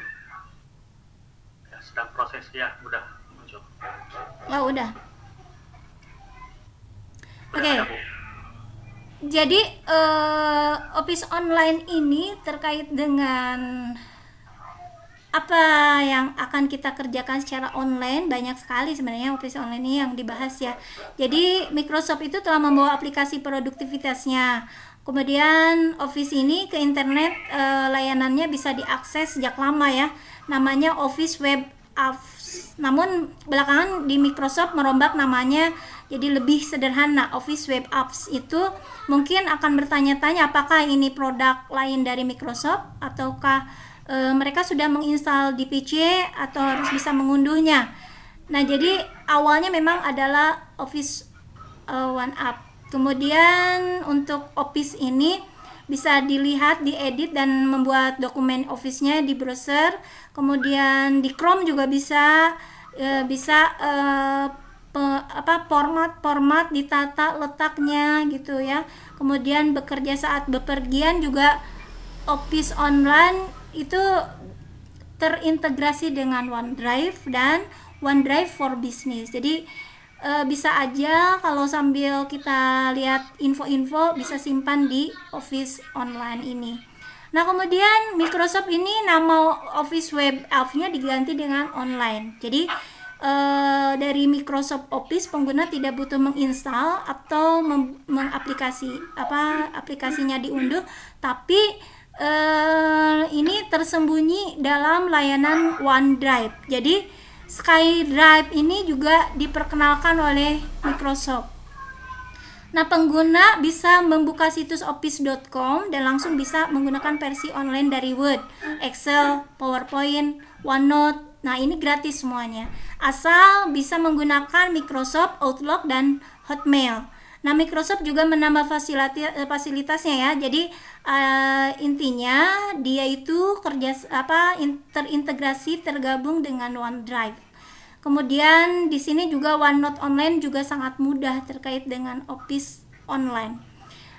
S1: Ya, sedang proses ya, udah muncul.
S4: Oh, udah. Oke.
S1: Ada, Bu.
S4: Jadi Office online ini terkait dengan apa yang akan kita kerjakan secara online. Banyak sekali sebenarnya Office online ini yang dibahas ya. Jadi Microsoft itu telah membawa aplikasi produktivitasnya. Kemudian Office ini ke internet, layanannya bisa diakses sejak lama ya. Namanya Office Web Apps. Namun belakangan di Microsoft merombak namanya jadi lebih sederhana, Office Web Apps. Itu mungkin akan bertanya-tanya apakah ini produk lain dari Microsoft ataukah mereka sudah menginstal di PC atau harus bisa mengunduhnya. Nah, jadi awalnya memang adalah Office One Up. Kemudian untuk Office ini bisa dilihat, diedit dan membuat dokumen Office-nya di browser. Kemudian di Chrome juga bisa format ditata letaknya gitu ya. Kemudian bekerja saat bepergian juga Office Online itu terintegrasi dengan OneDrive dan OneDrive for Business. Jadi bisa aja kalau sambil kita lihat info-info bisa simpan di Office Online ini. Nah, kemudian Microsoft ini nama Office Web App-nya diganti dengan online. Jadi dari Microsoft Office pengguna tidak butuh menginstal atau aplikasinya diunduh, tapi ini tersembunyi dalam layanan OneDrive. Jadi SkyDrive ini juga diperkenalkan oleh Microsoft. Nah, pengguna bisa membuka situs office.com dan langsung bisa menggunakan versi online dari Word, Excel, PowerPoint, OneNote. Nah, ini gratis semuanya. Asal bisa menggunakan Microsoft Outlook dan Hotmail. Nah, Microsoft juga menambah fasilitasnya ya. Jadi intinya dia itu terintegrasi tergabung dengan OneDrive. Kemudian di sini juga OneNote Online juga sangat mudah terkait dengan Office Online.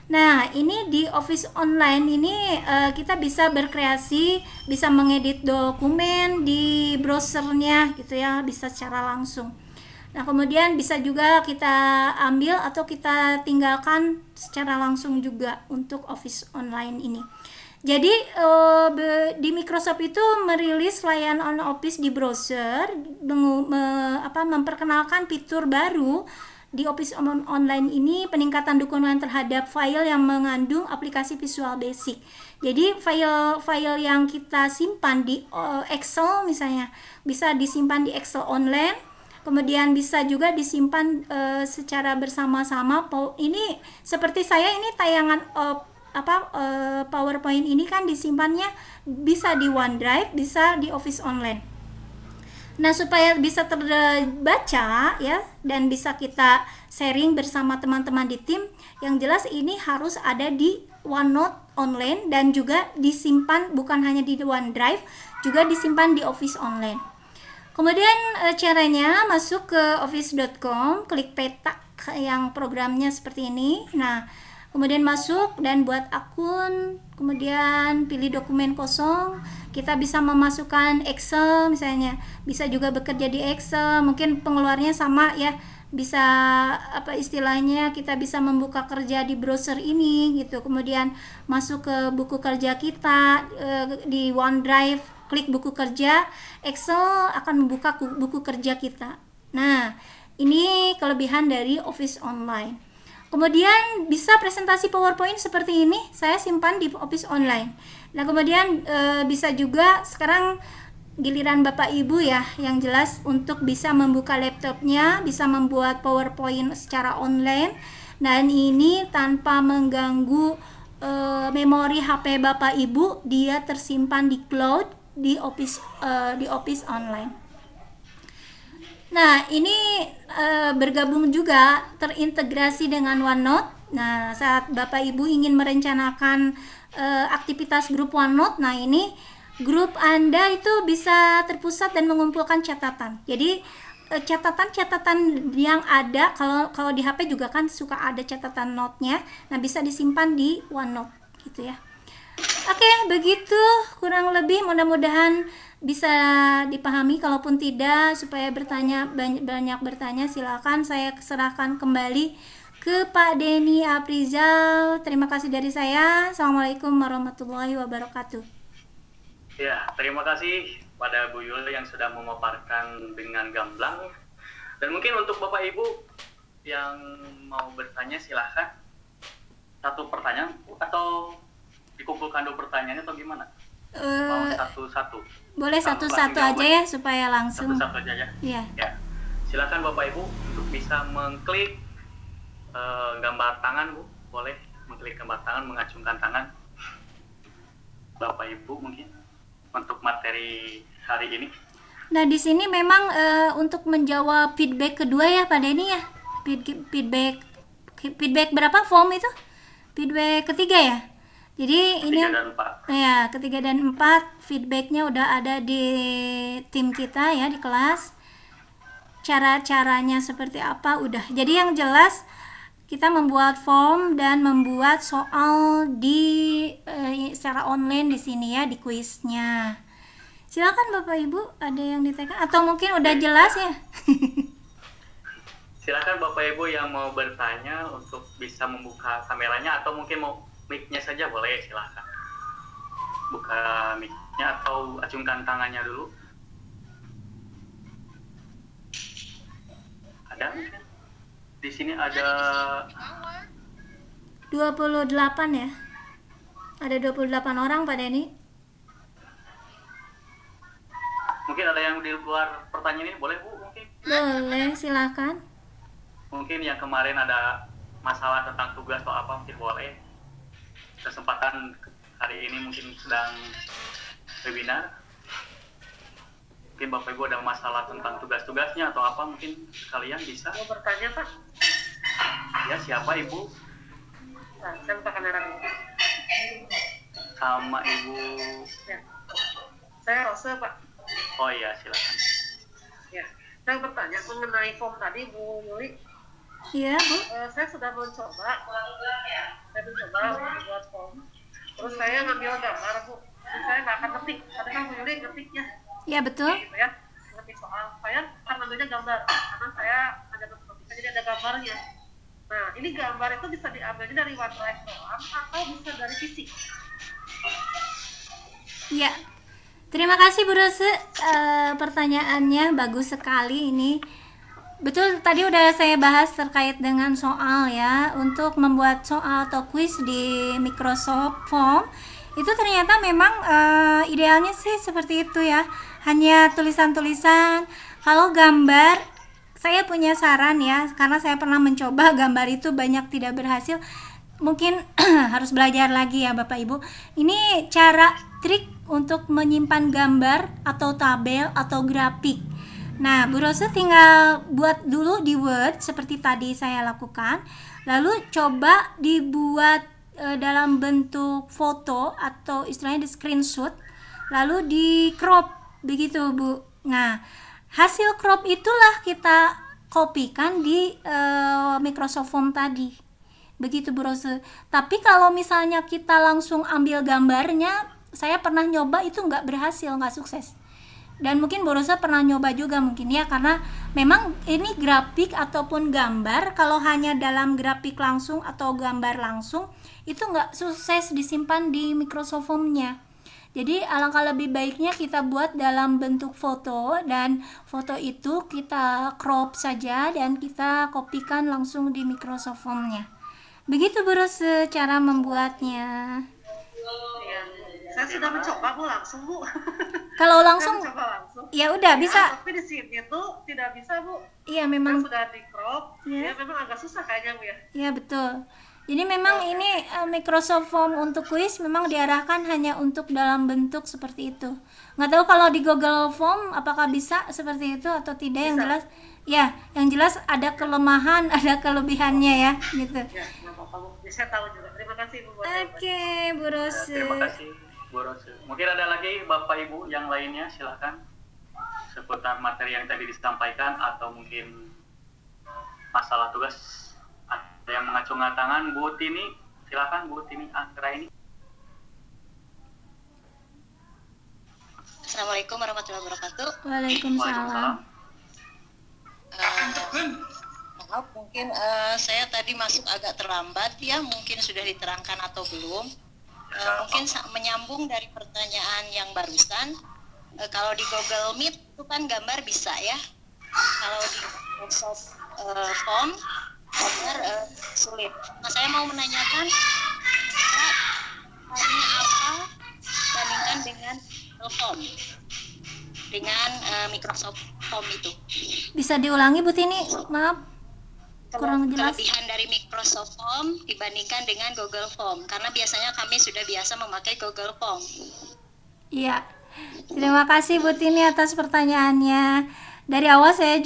S4: Nah, ini di Office Online ini kita bisa berkreasi, bisa mengedit dokumen di browsernya gitu ya, bisa secara langsung. Nah, kemudian bisa juga kita ambil atau kita tinggalkan secara langsung juga untuk Office Online ini. Jadi di Microsoft itu merilis layanan Office di browser, memperkenalkan fitur baru di Office Online ini, peningkatan dukungan terhadap file yang mengandung aplikasi Visual Basic. Jadi file-file yang kita simpan di Excel misalnya bisa disimpan di Excel Online. Kemudian bisa juga disimpan secara bersama-sama. Ini seperti saya ini tayangan PowerPoint ini kan disimpannya bisa di OneDrive, bisa di Office Online. Nah, supaya bisa terbaca ya dan bisa kita sharing bersama teman-teman di tim, yang jelas ini harus ada di OneNote Online dan juga disimpan bukan hanya di OneDrive, juga disimpan di Office Online. Kemudian caranya masuk ke office.com, klik peta yang programnya seperti ini. Nah, kemudian masuk dan buat akun, kemudian pilih dokumen kosong. Kita bisa memasukkan Excel misalnya, bisa juga bekerja di Excel, mungkin pengeluarannya sama ya. Bisa istilahnya kita bisa membuka kerja di browser ini gitu. Kemudian masuk ke buku kerja kita di OneDrive, klik buku kerja, Excel akan membuka buku kerja kita. Nah, ini kelebihan dari Office Online. Kemudian bisa presentasi PowerPoint seperti ini, saya simpan di Office Online. Nah, kemudian bisa juga sekarang giliran Bapak Ibu ya, yang jelas untuk bisa membuka laptopnya, bisa membuat PowerPoint secara online, dan ini tanpa mengganggu memori HP Bapak Ibu, dia tersimpan di cloud di Office Online. Nah, ini bergabung juga terintegrasi dengan OneNote. Nah, saat Bapak Ibu ingin merencanakan aktivitas grup OneNote, nah ini grup Anda itu bisa terpusat dan mengumpulkan catatan. Jadi catatan-catatan yang ada, kalau di HP juga kan suka ada catatan note-nya. Nah, bisa disimpan di OneNote gitu ya. Oke, begitu kurang lebih, mudah-mudahan bisa dipahami. Kalaupun tidak, supaya banyak bertanya, silakan saya serahkan kembali ke Pak Denny Aprizal. Terima kasih dari saya. Assalamualaikum warahmatullahi wabarakatuh.
S1: Ya, terima kasih pada Bu Yul yang sudah memaparkan dengan gamblang. Dan mungkin untuk Bapak Ibu yang mau bertanya silahkan. Satu pertanyaan atau dikumpulkan 2 pertanyaan atau gimana? Mau satu-satu?
S4: Boleh satu-satu aja ya supaya langsung.
S1: Satu-satu aja ya?
S4: Iya.
S1: Ya. Silakan Bapak Ibu untuk bisa mengklik gambar tangan, Bu. Boleh mengklik gambar tangan, mengacungkan tangan. Bapak Ibu mungkin untuk materi hari ini.
S4: Nah, di sini memang untuk menjawab feedback kedua ya Pak Denny ya. Feedback berapa form itu? Feedback ketiga ya. Jadi ini ya, ketiga dan 4 feedbacknya udah ada di tim kita ya di kelas. cara-caranya seperti apa udah. Jadi yang jelas kita membuat form dan membuat soal di secara online di sini ya, di kuisnya. Silakan Bapak Ibu, ada yang ditanyakan atau mungkin udah jelas ya?
S1: Silakan Bapak Ibu yang mau bertanya untuk bisa membuka kameranya atau mungkin mau mic-nya saja boleh, silakan. Buka mic-nya atau acungkan tangannya dulu. Ada mungkin? Di sini ada
S4: 28 ya. Ada 28 orang pada ini.
S1: mungkin ada yang di luar pertanyaan ini, boleh Bu mungkin?
S4: Boleh, silakan.
S1: Mungkin yang kemarin ada masalah tentang tugas atau apa mungkin boleh. Kesempatan hari ini mungkin sedang webinar. Mungkin Bapak Ibu ada masalah tentang tugas-tugasnya atau apa mungkin kalian bisa.
S3: Mau bertanya Pak?
S1: Ya, siapa Ibu?
S3: Nah, saya buka kamera dulu.
S1: Sama Ibu.
S3: Ya. Saya Rose Pak.
S1: Oh iya, silakan.
S3: Ya. Saya bertanya mengenai form tadi Bu Yuli.
S4: Iya, Bu.
S3: Saya sudah mencoba. Saya mencoba membuat form. Terus saya ngambil gambar Bu. Terus saya nggak akan ngetik. Tapi kan Bu Yuli ngetiknya.
S4: Iya, betul.
S3: Gitu ya. Ngetik soal. Saya kan ngambilnya gambar. Karena saya ada notifikasi jadi ada gambarnya. Nah, ini gambar itu bisa diambilnya dari OneDrive doang atau bisa dari fisik.
S4: Iya. Terima kasih Bu Rose, pertanyaannya bagus sekali ini. Betul, tadi udah saya bahas terkait dengan soal ya. Untuk membuat soal atau quiz di Microsoft Form itu ternyata memang idealnya sih seperti itu ya. Hanya tulisan-tulisan. Kalau gambar, saya punya saran ya, karena saya pernah mencoba gambar itu banyak tidak berhasil. Mungkin harus belajar lagi ya Bapak Ibu. Ini cara trik untuk menyimpan gambar atau tabel atau grafik. Nah, Bu Rose tinggal buat dulu di Word seperti tadi saya lakukan. Lalu coba dibuat dalam bentuk foto atau istilahnya di screenshot. Lalu di crop begitu Bu. Nah, hasil crop itulah kita kopikan di Microsoft Form tadi. Begitu Bu Rose. Tapi kalau misalnya kita langsung ambil gambarnya, saya pernah nyoba itu nggak berhasil, nggak sukses. Dan mungkin Bu Rose pernah nyoba juga mungkin ya, karena memang ini grafik ataupun gambar, kalau hanya dalam grafik langsung atau gambar langsung itu nggak sukses disimpan di Microsoft Form-nya. Jadi alangkah lebih baiknya kita buat dalam bentuk foto, dan foto itu kita crop saja dan kita kopikan langsung di Microsoft Form-nya. Begitu Bu Rose cara membuatnya.
S3: Iya. Saya sudah mencoba Bu langsung Bu.
S4: Kalau langsung
S3: Saya mencoba langsung.
S4: ya udah
S3: Ya,
S4: bisa.
S3: tapi di sini tuh tidak bisa Bu.
S4: Iya
S3: Kan
S4: memang.
S3: sudah di crop.
S4: Iya.
S3: Ya memang agak susah kayaknya Bu ya.
S4: Ya betul. Jadi memang ini Microsoft Form untuk quiz memang diarahkan hanya untuk dalam bentuk seperti itu. Nggak tahu kalau di Google Form apakah bisa seperti itu atau tidak. Yang
S3: Bisa.
S4: jelas ya, yang jelas ada kelemahan, ada kelebihannya ya gitu.
S3: Ya, nggak apa-apa Bu. Ya, saya tahu juga. Terima kasih Bu buat
S4: Oke, Bu Rose.
S1: Terima kasih Bu Rose. Mungkin ada lagi Bapak Ibu yang lainnya, silakan. Seputar materi yang tadi disampaikan atau mungkin masalah tugas. Ada yang mengacungkan tangan, Bu Tini, silakan Bu Tini Anggraini.
S2: Assalamualaikum warahmatullahi wabarakatuh.
S4: Waalaikumsalam.
S2: Maaf, mungkin saya tadi masuk agak terlambat ya, mungkin sudah diterangkan atau belum. Mungkin menyambung dari pertanyaan yang barusan, kalau di Google Meet itu kan gambar bisa ya, kalau di Microsoft Form gambar sulit. Nah, saya mau menanyakan hanya apa bandingkan dengan Google Form dengan Microsoft Form itu.
S4: Bisa diulangi Bu Tini? Maaf. Kurang jelas.
S2: Kelebihan dari Microsoft Form dibandingkan dengan Google Form, karena biasanya kami sudah biasa memakai Google Form.
S4: Iya. Terima kasih Bu Tini atas pertanyaannya. Dari awal saya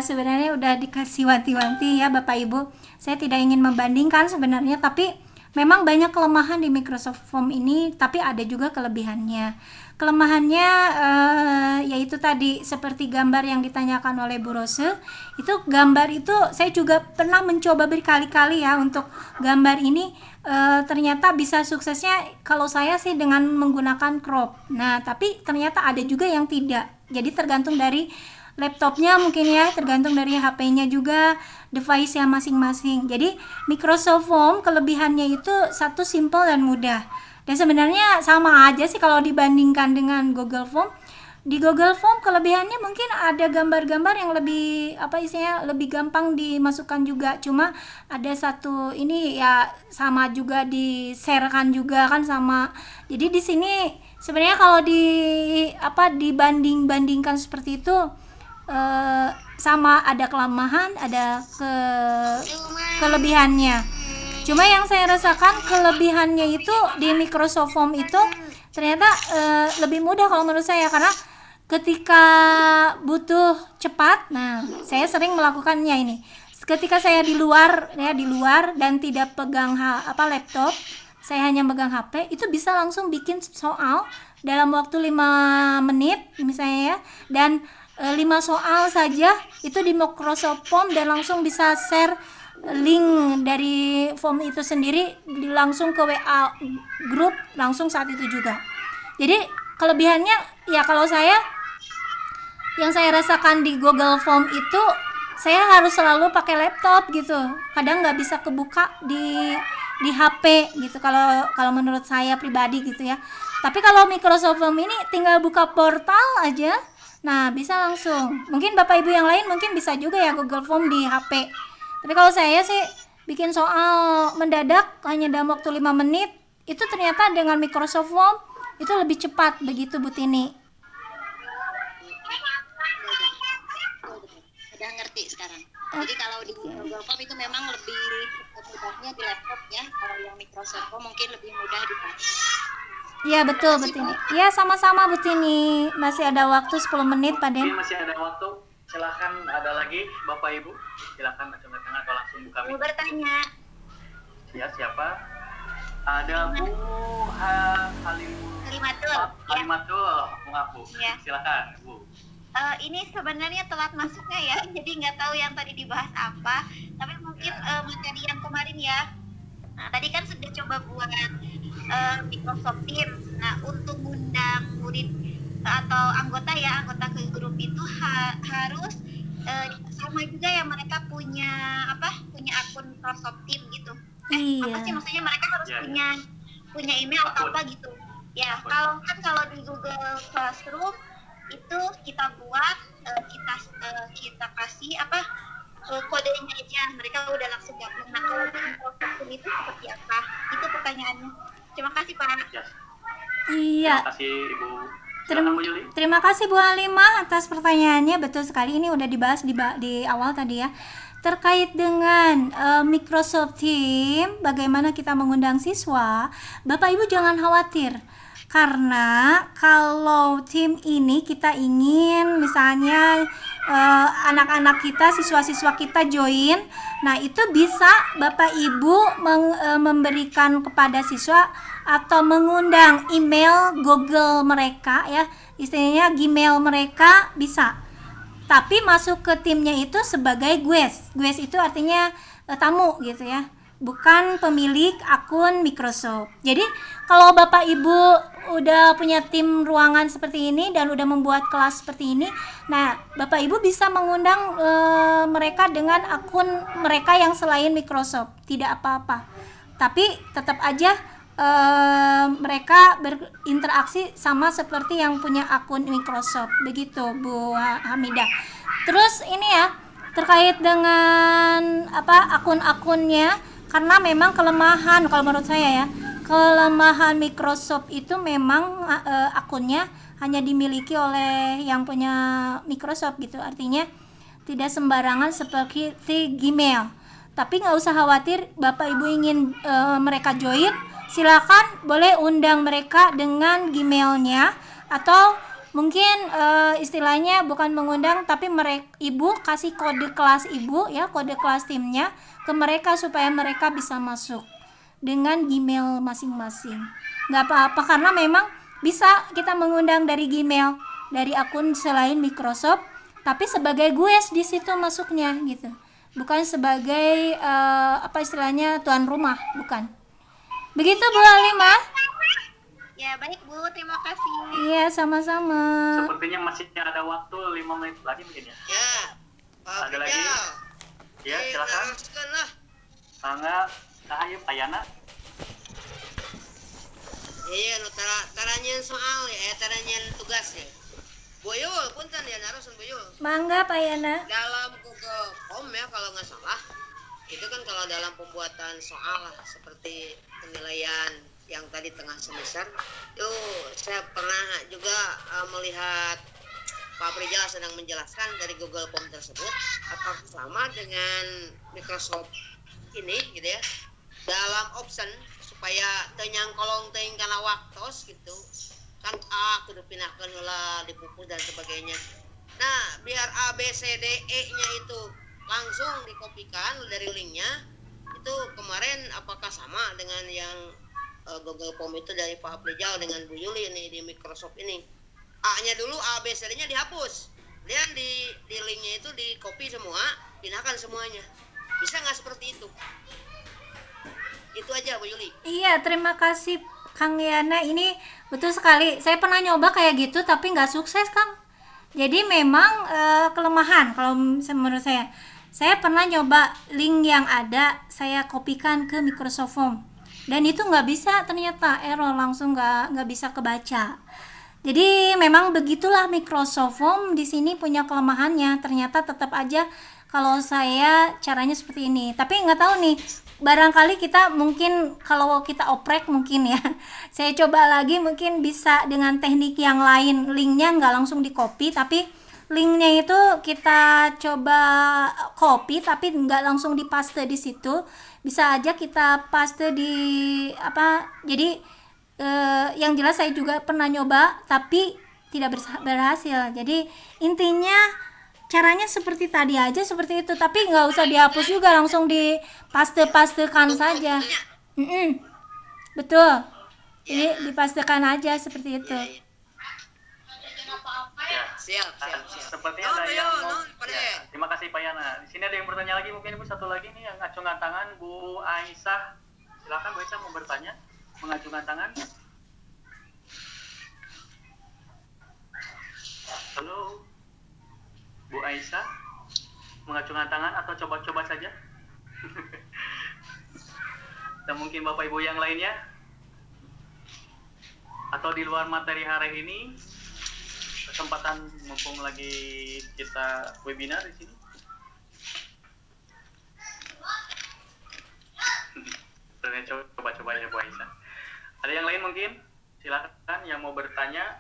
S4: sebenarnya udah dikasih wanti-wanti ya Bapak Ibu. Saya tidak ingin membandingkan sebenarnya, tapi memang banyak kelemahan di Microsoft Form ini, tapi ada juga kelebihannya. kelemahannya yaitu tadi seperti gambar yang ditanyakan oleh Bu Rose. Itu gambar itu saya juga pernah mencoba berkali-kali ya untuk gambar ini, ternyata bisa suksesnya kalau saya sih dengan menggunakan crop. Nah, tapi ternyata ada juga yang tidak. Jadi tergantung dari laptopnya mungkin ya, tergantung dari HP-nya juga, device-nya masing-masing. Jadi Microsoft Form kelebihannya itu satu, simple dan mudah. Dan sebenarnya sama aja sih kalau dibandingkan dengan Google Form. Di Google Form kelebihannya mungkin ada gambar-gambar yang lebih lebih gampang dimasukkan juga. Cuma ada satu ini ya, sama juga di-share-kan juga kan sama. Jadi di sini sebenarnya kalau dibanding-bandingkan seperti itu, sama, ada kelemahan, ada kelebihannya. Cuma yang saya rasakan kelebihannya itu di Microsoft Form itu ternyata lebih mudah kalau menurut saya, karena ketika butuh cepat, nah saya sering melakukannya ini. Ketika saya di luar dan tidak pegang laptop, saya hanya megang HP, itu bisa langsung bikin soal dalam waktu 5 menit misalnya ya, dan 5 soal saja itu di Microsoft Form, dan langsung bisa share link dari form itu sendiri langsung ke WA grup langsung saat itu juga. Jadi kelebihannya ya, kalau yang saya rasakan di Google Form itu, saya harus selalu pakai laptop gitu, kadang nggak bisa kebuka di HP gitu kalau menurut saya pribadi gitu ya. Tapi kalau Microsoft Form ini tinggal buka portal aja, nah bisa langsung. Mungkin Bapak Ibu yang lain mungkin bisa juga ya Google Form di HP. Tapi kalau saya sih bikin soal mendadak hanya dalam waktu 5 menit, itu ternyata dengan Microsoft Form itu lebih cepat, begitu Bu Tini.
S2: Udah ngerti sekarang. Jadi kalau di Google Form itu memang lebih mudahnya di laptop ya. Kalau yang Microsoft Form mungkin lebih mudah dipakai.
S4: Iya betul Bu Tini. Iya sama-sama Bu Tini. Masih ada waktu 10 menit Pak Den.
S1: Ini masih ada waktu. Silakan, ada lagi Bapak Ibu. Silakan macam tangan atau langsung buka
S5: Mau
S1: mic.
S5: bertanya.
S1: Ya, siapa? Ada Bu Halimatul, mengaku.
S5: Ya.
S1: Silakan Bu.
S5: Ini sebenarnya telat masuknya ya, jadi nggak tahu yang tadi dibahas apa. Tapi mungkin materi yang kemarin ya. Nah, tadi kan sudah coba buat Microsoft Teams. Nah, untuk mengundang murid atau anggota ke grup itu harus sama juga ya, mereka punya akun Microsoft Teams gitu.
S4: Iya.
S5: Apa sih maksudnya, mereka harus punya email atau apa gitu. Ya, kalau di Google Classroom itu kita buat kita kasih kodenya aja, mereka udah langsung gabung. Nah, kalau di Microsoft Teams itu seperti apa? Itu pertanyaannya. Terima kasih Pak.
S1: Ya.
S4: Iya.
S1: Terima kasih Ibu. Silakan Bu Yuli.
S4: Terima kasih Bu Halimah atas pertanyaannya. Betul sekali, ini udah dibahas di awal tadi ya. Terkait dengan Microsoft Teams, bagaimana kita mengundang siswa, Bapak Ibu jangan khawatir. Karena kalau tim ini kita ingin misalnya anak-anak kita, siswa-siswa kita join, nah itu bisa Bapak Ibu memberikan kepada siswa atau mengundang email Google mereka ya, istilahnya Gmail mereka bisa. Tapi masuk ke timnya itu sebagai guest. Guest itu artinya tamu gitu ya, bukan pemilik akun Microsoft. Jadi kalau Bapak Ibu udah punya tim ruangan seperti ini dan udah membuat kelas seperti ini, nah Bapak Ibu bisa mengundang mereka dengan akun mereka yang selain Microsoft, tidak apa-apa. Tapi tetap aja mereka berinteraksi sama seperti yang punya akun Microsoft, begitu Bu Hamidah. Terus ini ya, terkait dengan akun-akunnya, karena memang kelemahan kalau menurut saya ya, kelemahan Microsoft itu memang akunnya hanya dimiliki oleh yang punya Microsoft gitu, artinya tidak sembarangan seperti Gmail. Tapi nggak usah khawatir, Bapak Ibu ingin mereka join, silakan boleh undang mereka dengan Gmailnya, atau mungkin istilahnya bukan mengundang, tapi Ibu kasih kode kelas Ibu ya, kode kelas timnya ke mereka supaya mereka bisa masuk dengan Gmail masing-masing. Nggak apa-apa, karena memang bisa kita mengundang dari Gmail, dari akun selain Microsoft, tapi sebagai guest di situ masuknya gitu. Bukan sebagai apa istilahnya tuan rumah, bukan. Begitu Bu Halimah?
S5: Ya, baik Bu, terima kasih.
S4: Iya, sama-sama.
S1: Sepertinya masih ada waktu 5 menit lagi mungkin ya.
S6: Ya, Pak
S1: Ada lagi?
S6: Rijal.
S1: Ya, silakan.
S6: Teruskan lah.
S1: Mangga, ayo Ayana.
S6: Iya, nu taranyeun soal ya, taranyeun tugas ya. Boyul, punten ya narusun Boyul.
S4: Mangga Pak Yana.
S6: Dalam Google Form ya kalau nggak salah, itu kan kalau dalam pembuatan soal lah, seperti penilaian yang tadi tengah semester, itu saya pernah juga melihat Pak Prijal sedang menjelaskan dari Google Form tersebut apakah sama dengan Microsoft ini gitu ya, dalam option supaya tenyang kolong teuing kana waktos gitu kan, kudu pindahkeun heula dipupus dan sebagainya. Nah, biar A B C D E nya itu langsung dikopikan dari linknya, itu kemarin apakah sama dengan yang Google Form itu dari Pak Prijal dengan Bu Yuli ini di Microsoft ini? A nya dulu, A B C D nya dihapus, kemudian di linknya itu di copy semua, pindahkan semuanya. Bisa nggak seperti itu? Itu aja Bu Yuli.
S4: Iya, terima kasih Kang Yana. Ini betul sekali. Saya pernah nyoba kayak gitu tapi nggak sukses, Kang. Jadi memang kelemahan kalau menurut saya. Saya pernah nyoba link yang ada, saya kopikan ke Microsoft Form. Dan itu nggak bisa, ternyata error, langsung nggak bisa kebaca. Jadi memang begitulah Microsoft Form di sini punya kelemahannya. Ternyata tetap aja kalau saya caranya seperti ini. Tapi nggak tahu nih, barangkali kita mungkin kalau kita oprek mungkin ya. Saya coba lagi mungkin bisa dengan teknik yang lain. Linknya nggak langsung di copy, tapi linknya itu kita coba copy tapi nggak langsung di paste di situ. Bisa aja kita paste di apa? Jadi yang jelas saya juga pernah nyoba tapi tidak berhasil. Jadi intinya caranya seperti tadi aja, seperti itu, tapi nggak usah dihapus juga, langsung di pastekan saja. Betul, jadi dipastekan aja seperti itu.
S1: Ya.
S6: Siap.
S1: Sepertinya ada yang mau. Ya, terima kasih Pak Yana. Di sini ada yang bertanya lagi, mungkin Ibu satu lagi nih yang ngacungan tangan, Bu Aisyah. Silakan Bu Aisyah mau bertanya, mengacungkan tangan. Halo, Bu Aisyah, mengacungkan tangan atau coba-coba saja? Dan mungkin Bapak Ibu yang lainnya, atau di luar materi hari ini, kesempatan mumpung lagi kita webinar di sini. Coba-coba ya Bu Aisyah. Ada yang lain mungkin? Silakan yang mau bertanya,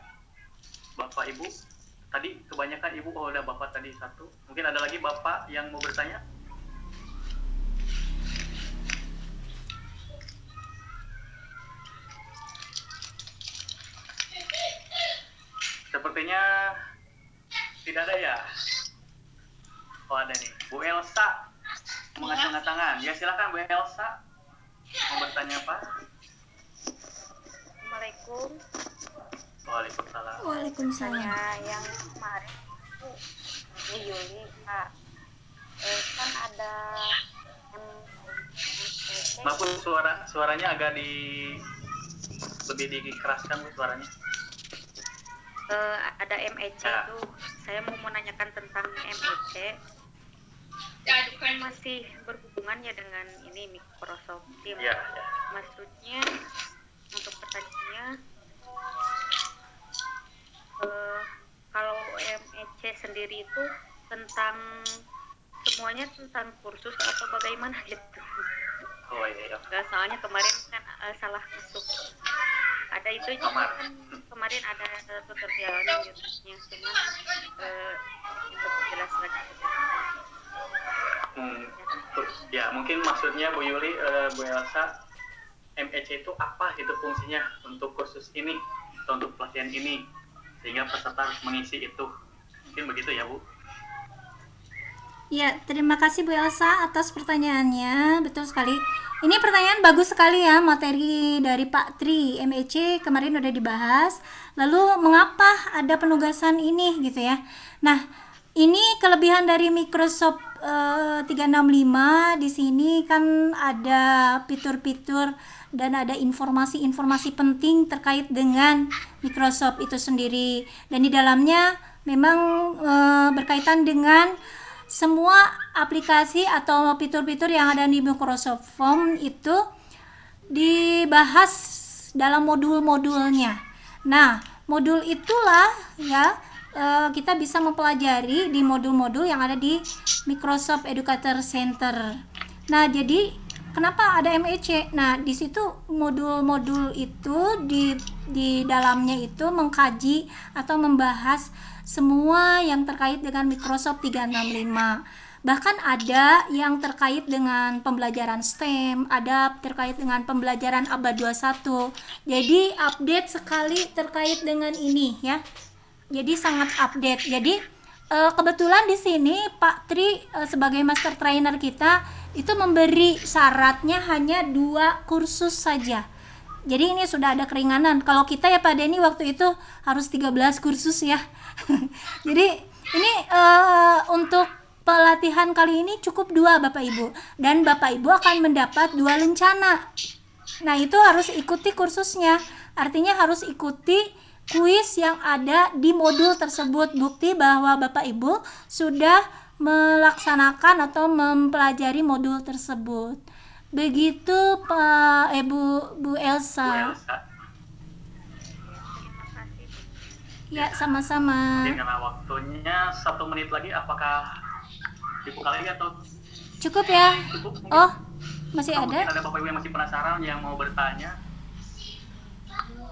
S1: Bapak Ibu. Tadi kebanyakan Ibu, udah Bapak tadi satu. Mungkin ada lagi Bapak yang mau bertanya? Sepertinya tidak ada ya. Oh ada nih, Bu Elsa mengacungkan tangan. Ya silakan Bu Elsa. Mau bertanya apa?
S7: Assalamualaikum.
S1: Waalaikumsalam.
S4: Waalaikumsalam.
S7: Saya yang kemarin Bu Yuli, Pak, kan ada
S1: Maaf Bu, suaranya agak lebih dikeraskan Bu suaranya.
S7: ada MEC
S1: Ya.
S7: itu. Saya mau menanyakan tentang MEC. Kan masih berhubungan ya dengan ini Microsoft Teams.
S1: Ya.
S7: Maksudnya untuk pertanyaannya, kalau MEC sendiri itu tentang semuanya tentang kursus atau bagaimana gitu?
S1: Oh iya.
S7: Soalnya kemarin kan salah masuk. Ada itu juga kan kemarin ada tutorialnya YouTube-nya, cuman untuk jelas lagi.
S1: Ya mungkin maksudnya Bu Yuli, Bu Elsa, MEC itu apa gitu fungsinya untuk kursus ini atau untuk pelatihan ini sehingga peserta harus mengisi itu, mungkin begitu ya Bu?
S4: Ya, terima kasih Bu Elsa atas pertanyaannya. Betul sekali. Ini pertanyaan bagus sekali ya, materi dari Pak Tri MEC kemarin udah dibahas. Lalu mengapa ada penugasan ini gitu ya. Nah, ini kelebihan dari Microsoft 365. Di sini kan ada fitur-fitur dan ada informasi-informasi penting terkait dengan Microsoft itu sendiri. Dan di dalamnya memang berkaitan dengan semua aplikasi atau fitur-fitur yang ada di Microsoft Form itu dibahas dalam modul-modulnya. Nah, modul itulah ya kita bisa mempelajari di modul-modul yang ada di Microsoft Educator Center. Nah, jadi kenapa ada MEC? Nah, di situ modul-modul itu di dalamnya itu mengkaji atau membahas semua yang terkait dengan Microsoft 365. Bahkan ada yang terkait dengan pembelajaran STEM, ada terkait dengan pembelajaran abad 21. Jadi update sekali terkait dengan ini ya. Jadi sangat update. Jadi kebetulan di sini Pak Tri sebagai master trainer kita itu memberi syaratnya hanya 2 kursus saja. Jadi ini sudah ada keringanan. Kalau kita ya Pak Denny waktu itu harus 13 kursus ya. Jadi ini untuk pelatihan kali ini cukup 2 Bapak Ibu. Dan Bapak Ibu akan mendapat 2 lencana. Nah, itu harus ikuti kursusnya. Artinya harus ikuti kuis yang ada di modul tersebut. Bukti bahwa Bapak Ibu sudah melaksanakan atau mempelajari modul tersebut. Begitu Pak Bu Elsa. Ya, sama-sama.
S1: Mungkin karena waktunya 1 menit lagi, apakah dibuka lagi atau
S4: cukup ya?
S1: cukup? Mungkin?
S4: Oh, masih
S1: Atau
S4: ada?
S1: mungkin ada Bapak Ibu yang masih penasaran yang mau bertanya?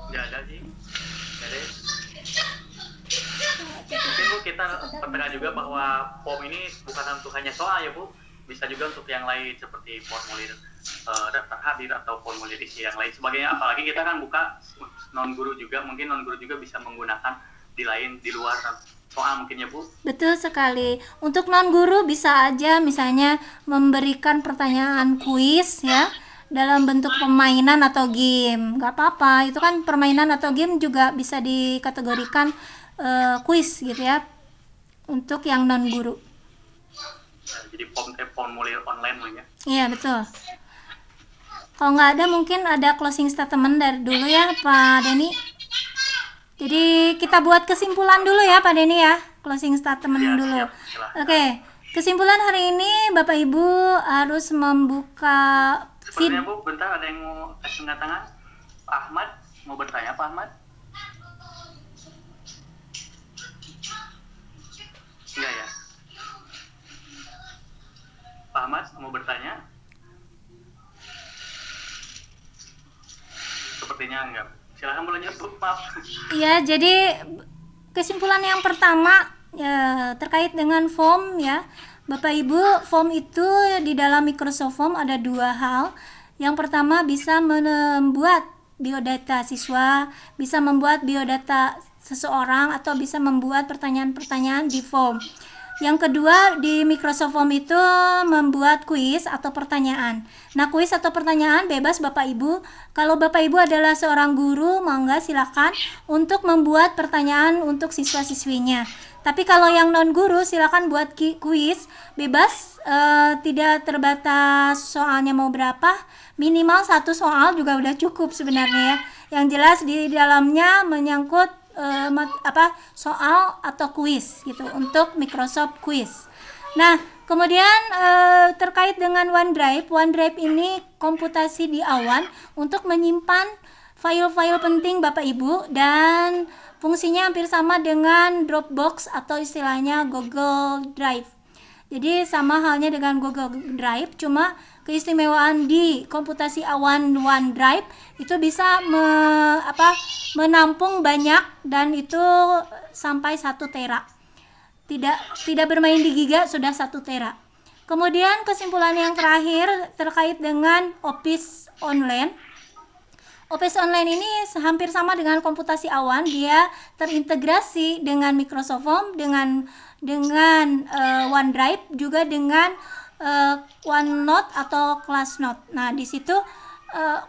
S1: Nggak ada sih. Nggak ada. Mungkin Bu, kita pertengahan juga bahwa form ini bukan untuk hanya soal ya Bu, bisa juga untuk yang lain seperti formulir daftar hadir atau formulir isi yang lain sebagainya. Apalagi kita kan buka non guru juga, mungkin non guru juga bisa menggunakan di luar soal mungkin ya Bu.
S4: Betul sekali. Untuk non guru bisa aja misalnya memberikan pertanyaan kuis ya dalam bentuk permainan atau game. Gak apa-apa, itu kan permainan atau game juga bisa dikategorikan kuis gitu ya untuk yang non guru.
S1: Jadi formulir online lah ya.
S4: Iya betul. Kalau nggak ada mungkin ada closing statement dari dulu ya Pak Denny. Jadi kita buat kesimpulan dulu ya Pak Denny ya, closing statement
S1: Ya,
S4: dulu.
S1: siap, silakan.
S4: Oke, kesimpulan hari ini Bapak Ibu harus membuka
S1: Sepertinya Bu, bentar ada yang mau angkat tangan. Pak Ahmad mau bertanya, Pak Ahmad? Enggak ya? Pak Ahmad mau bertanya? Sepertinya enggak. Silahkan berlanjut Bu, maaf.
S4: Iya, jadi kesimpulan yang pertama ya, terkait dengan form ya. Bapak Ibu, form itu di dalam Microsoft Form ada 2 hal. Yang pertama bisa membuat biodata siswa, bisa membuat biodata seseorang atau bisa membuat pertanyaan-pertanyaan di form. Yang kedua di Microsoft Form itu membuat kuis atau pertanyaan. Nah, kuis atau pertanyaan bebas Bapak Ibu. Kalau Bapak Ibu adalah seorang guru, mangga silakan untuk membuat pertanyaan untuk siswa-siswinya. Tapi kalau yang non guru silakan buat kuis bebas, tidak terbatas soalnya mau berapa, minimal 1 soal juga udah cukup sebenarnya ya. Yang jelas di dalamnya menyangkut soal atau kuis gitu untuk Microsoft Quiz. Nah, kemudian terkait dengan OneDrive ini komputasi di awan untuk menyimpan file-file penting Bapak Ibu dan fungsinya hampir sama dengan Dropbox atau istilahnya Google Drive. Jadi sama halnya dengan Google Drive, cuma keistimewaan di komputasi awan OneDrive itu bisa menampung banyak dan itu sampai 1 tera. Tidak bermain di giga, sudah 1 tera. Kemudian kesimpulan yang terakhir terkait dengan Office Online. Office Online ini hampir sama dengan komputasi awan, dia terintegrasi dengan Microsoft Form, dengan OneDrive, juga dengan OneNote atau ClassNote. Nah, di situ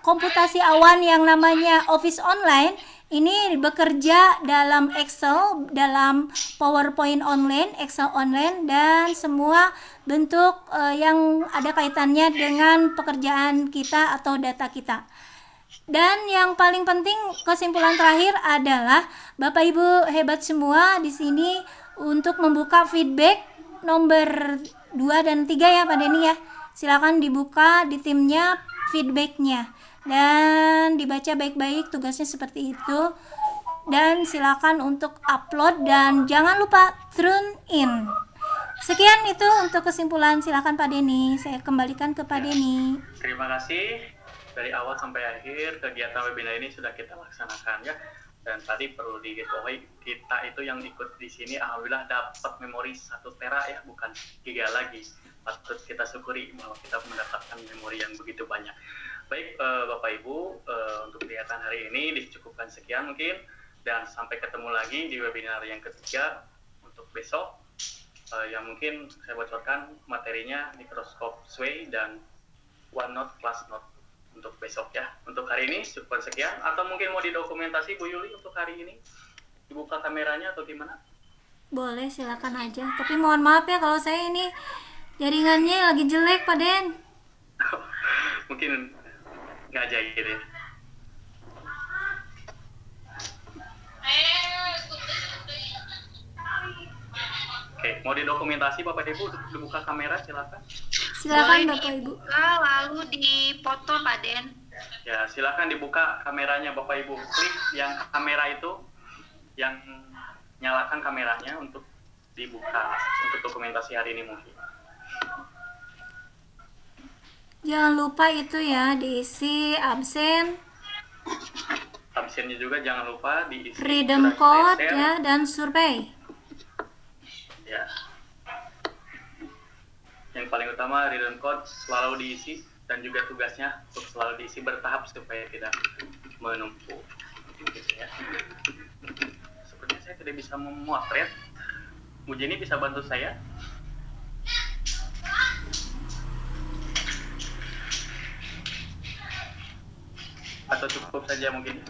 S4: komputasi awan yang namanya Office Online ini bekerja dalam Excel, dalam PowerPoint online, Excel online, dan semua bentuk yang ada kaitannya dengan pekerjaan kita atau data kita. Dan yang paling penting, kesimpulan terakhir adalah Bapak Ibu hebat semua di sini untuk membuka feedback nomor 2 dan 3 ya Pak Denny ya. Silakan dibuka di timnya feedbacknya dan dibaca baik-baik tugasnya seperti itu, dan silakan untuk upload dan jangan lupa tune in. Sekian itu untuk kesimpulan, silakan Pak Denny, saya kembalikan ke Pak Denny.
S1: Terima kasih. Dari awal sampai akhir kegiatan webinar ini sudah kita laksanakan ya. Dan tadi perlu diketahui, kita itu yang ikut di sini alhamdulillah dapat memori 1 tera ya, bukan giga lagi. Patut kita syukuri bahwa kita mendapatkan memori yang begitu banyak. Baik Bapak Ibu, untuk kegiatan hari ini dicukupkan sekian mungkin, dan sampai ketemu lagi di webinar yang ketiga untuk besok. Yang mungkin saya bocorkan materinya Microsoft Sway dan OneNote, ClassNote untuk besok ya. Untuk hari ini cukup sekian, atau mungkin mau didokumentasi Bu Yuli untuk hari ini? Dibuka kameranya atau gimana?
S4: Boleh, silakan aja. Tapi mohon maaf ya kalau saya ini jaringannya lagi jelek Pak Den.
S1: Mungkin nggak aja gitu ya. Oke, mau didokumentasi Bapak Ibu, dibuka kamera silakan.
S4: Silakan Bapak Ibu.
S5: Lalu dipoto Pak Den.
S1: Ya, silakan dibuka kameranya Bapak Ibu. Klik yang kamera itu, yang nyalakan kameranya untuk dibuka untuk dokumentasi hari ini mungkin.
S4: Jangan lupa itu ya, diisi absen,
S1: Absennya juga jangan lupa diisi
S4: redeem
S1: surat
S4: code
S1: CSR.
S4: ya, dan survei.
S1: Ya. Yang paling utama redeem code selalu diisi, dan juga tugasnya untuk selalu diisi bertahap supaya tidak menumpuk. Gitu ya. Sepertinya saya tidak bisa memotret. Bu Jenny bisa bantu saya? Atau cukup saja mungkin?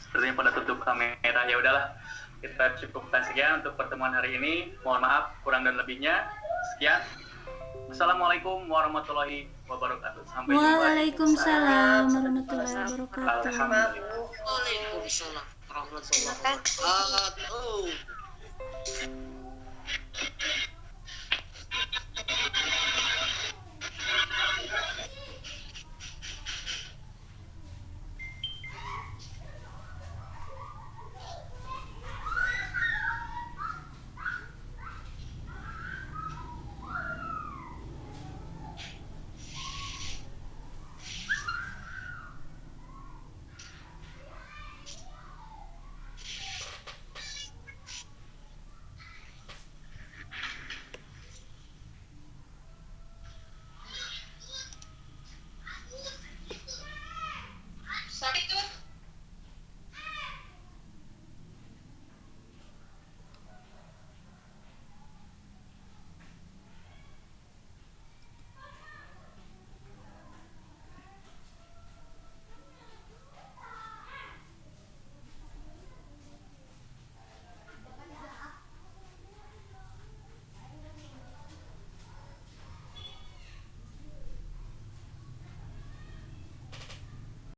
S1: Sepertinya pada tutup kamera. Ya udahlah, kita cukupkan sekian untuk pertemuan hari ini. Mohon maaf kurang dan lebihnya. Sekian. Assalamualaikum warahmatullahi wabarakatuh. Sampai jumpa.
S4: Waalaikumsalam warahmatullahi wabarakatuh.
S1: Alhamdulillah.
S6: Waalaikumsalam warahmatullahi wabarakatuh.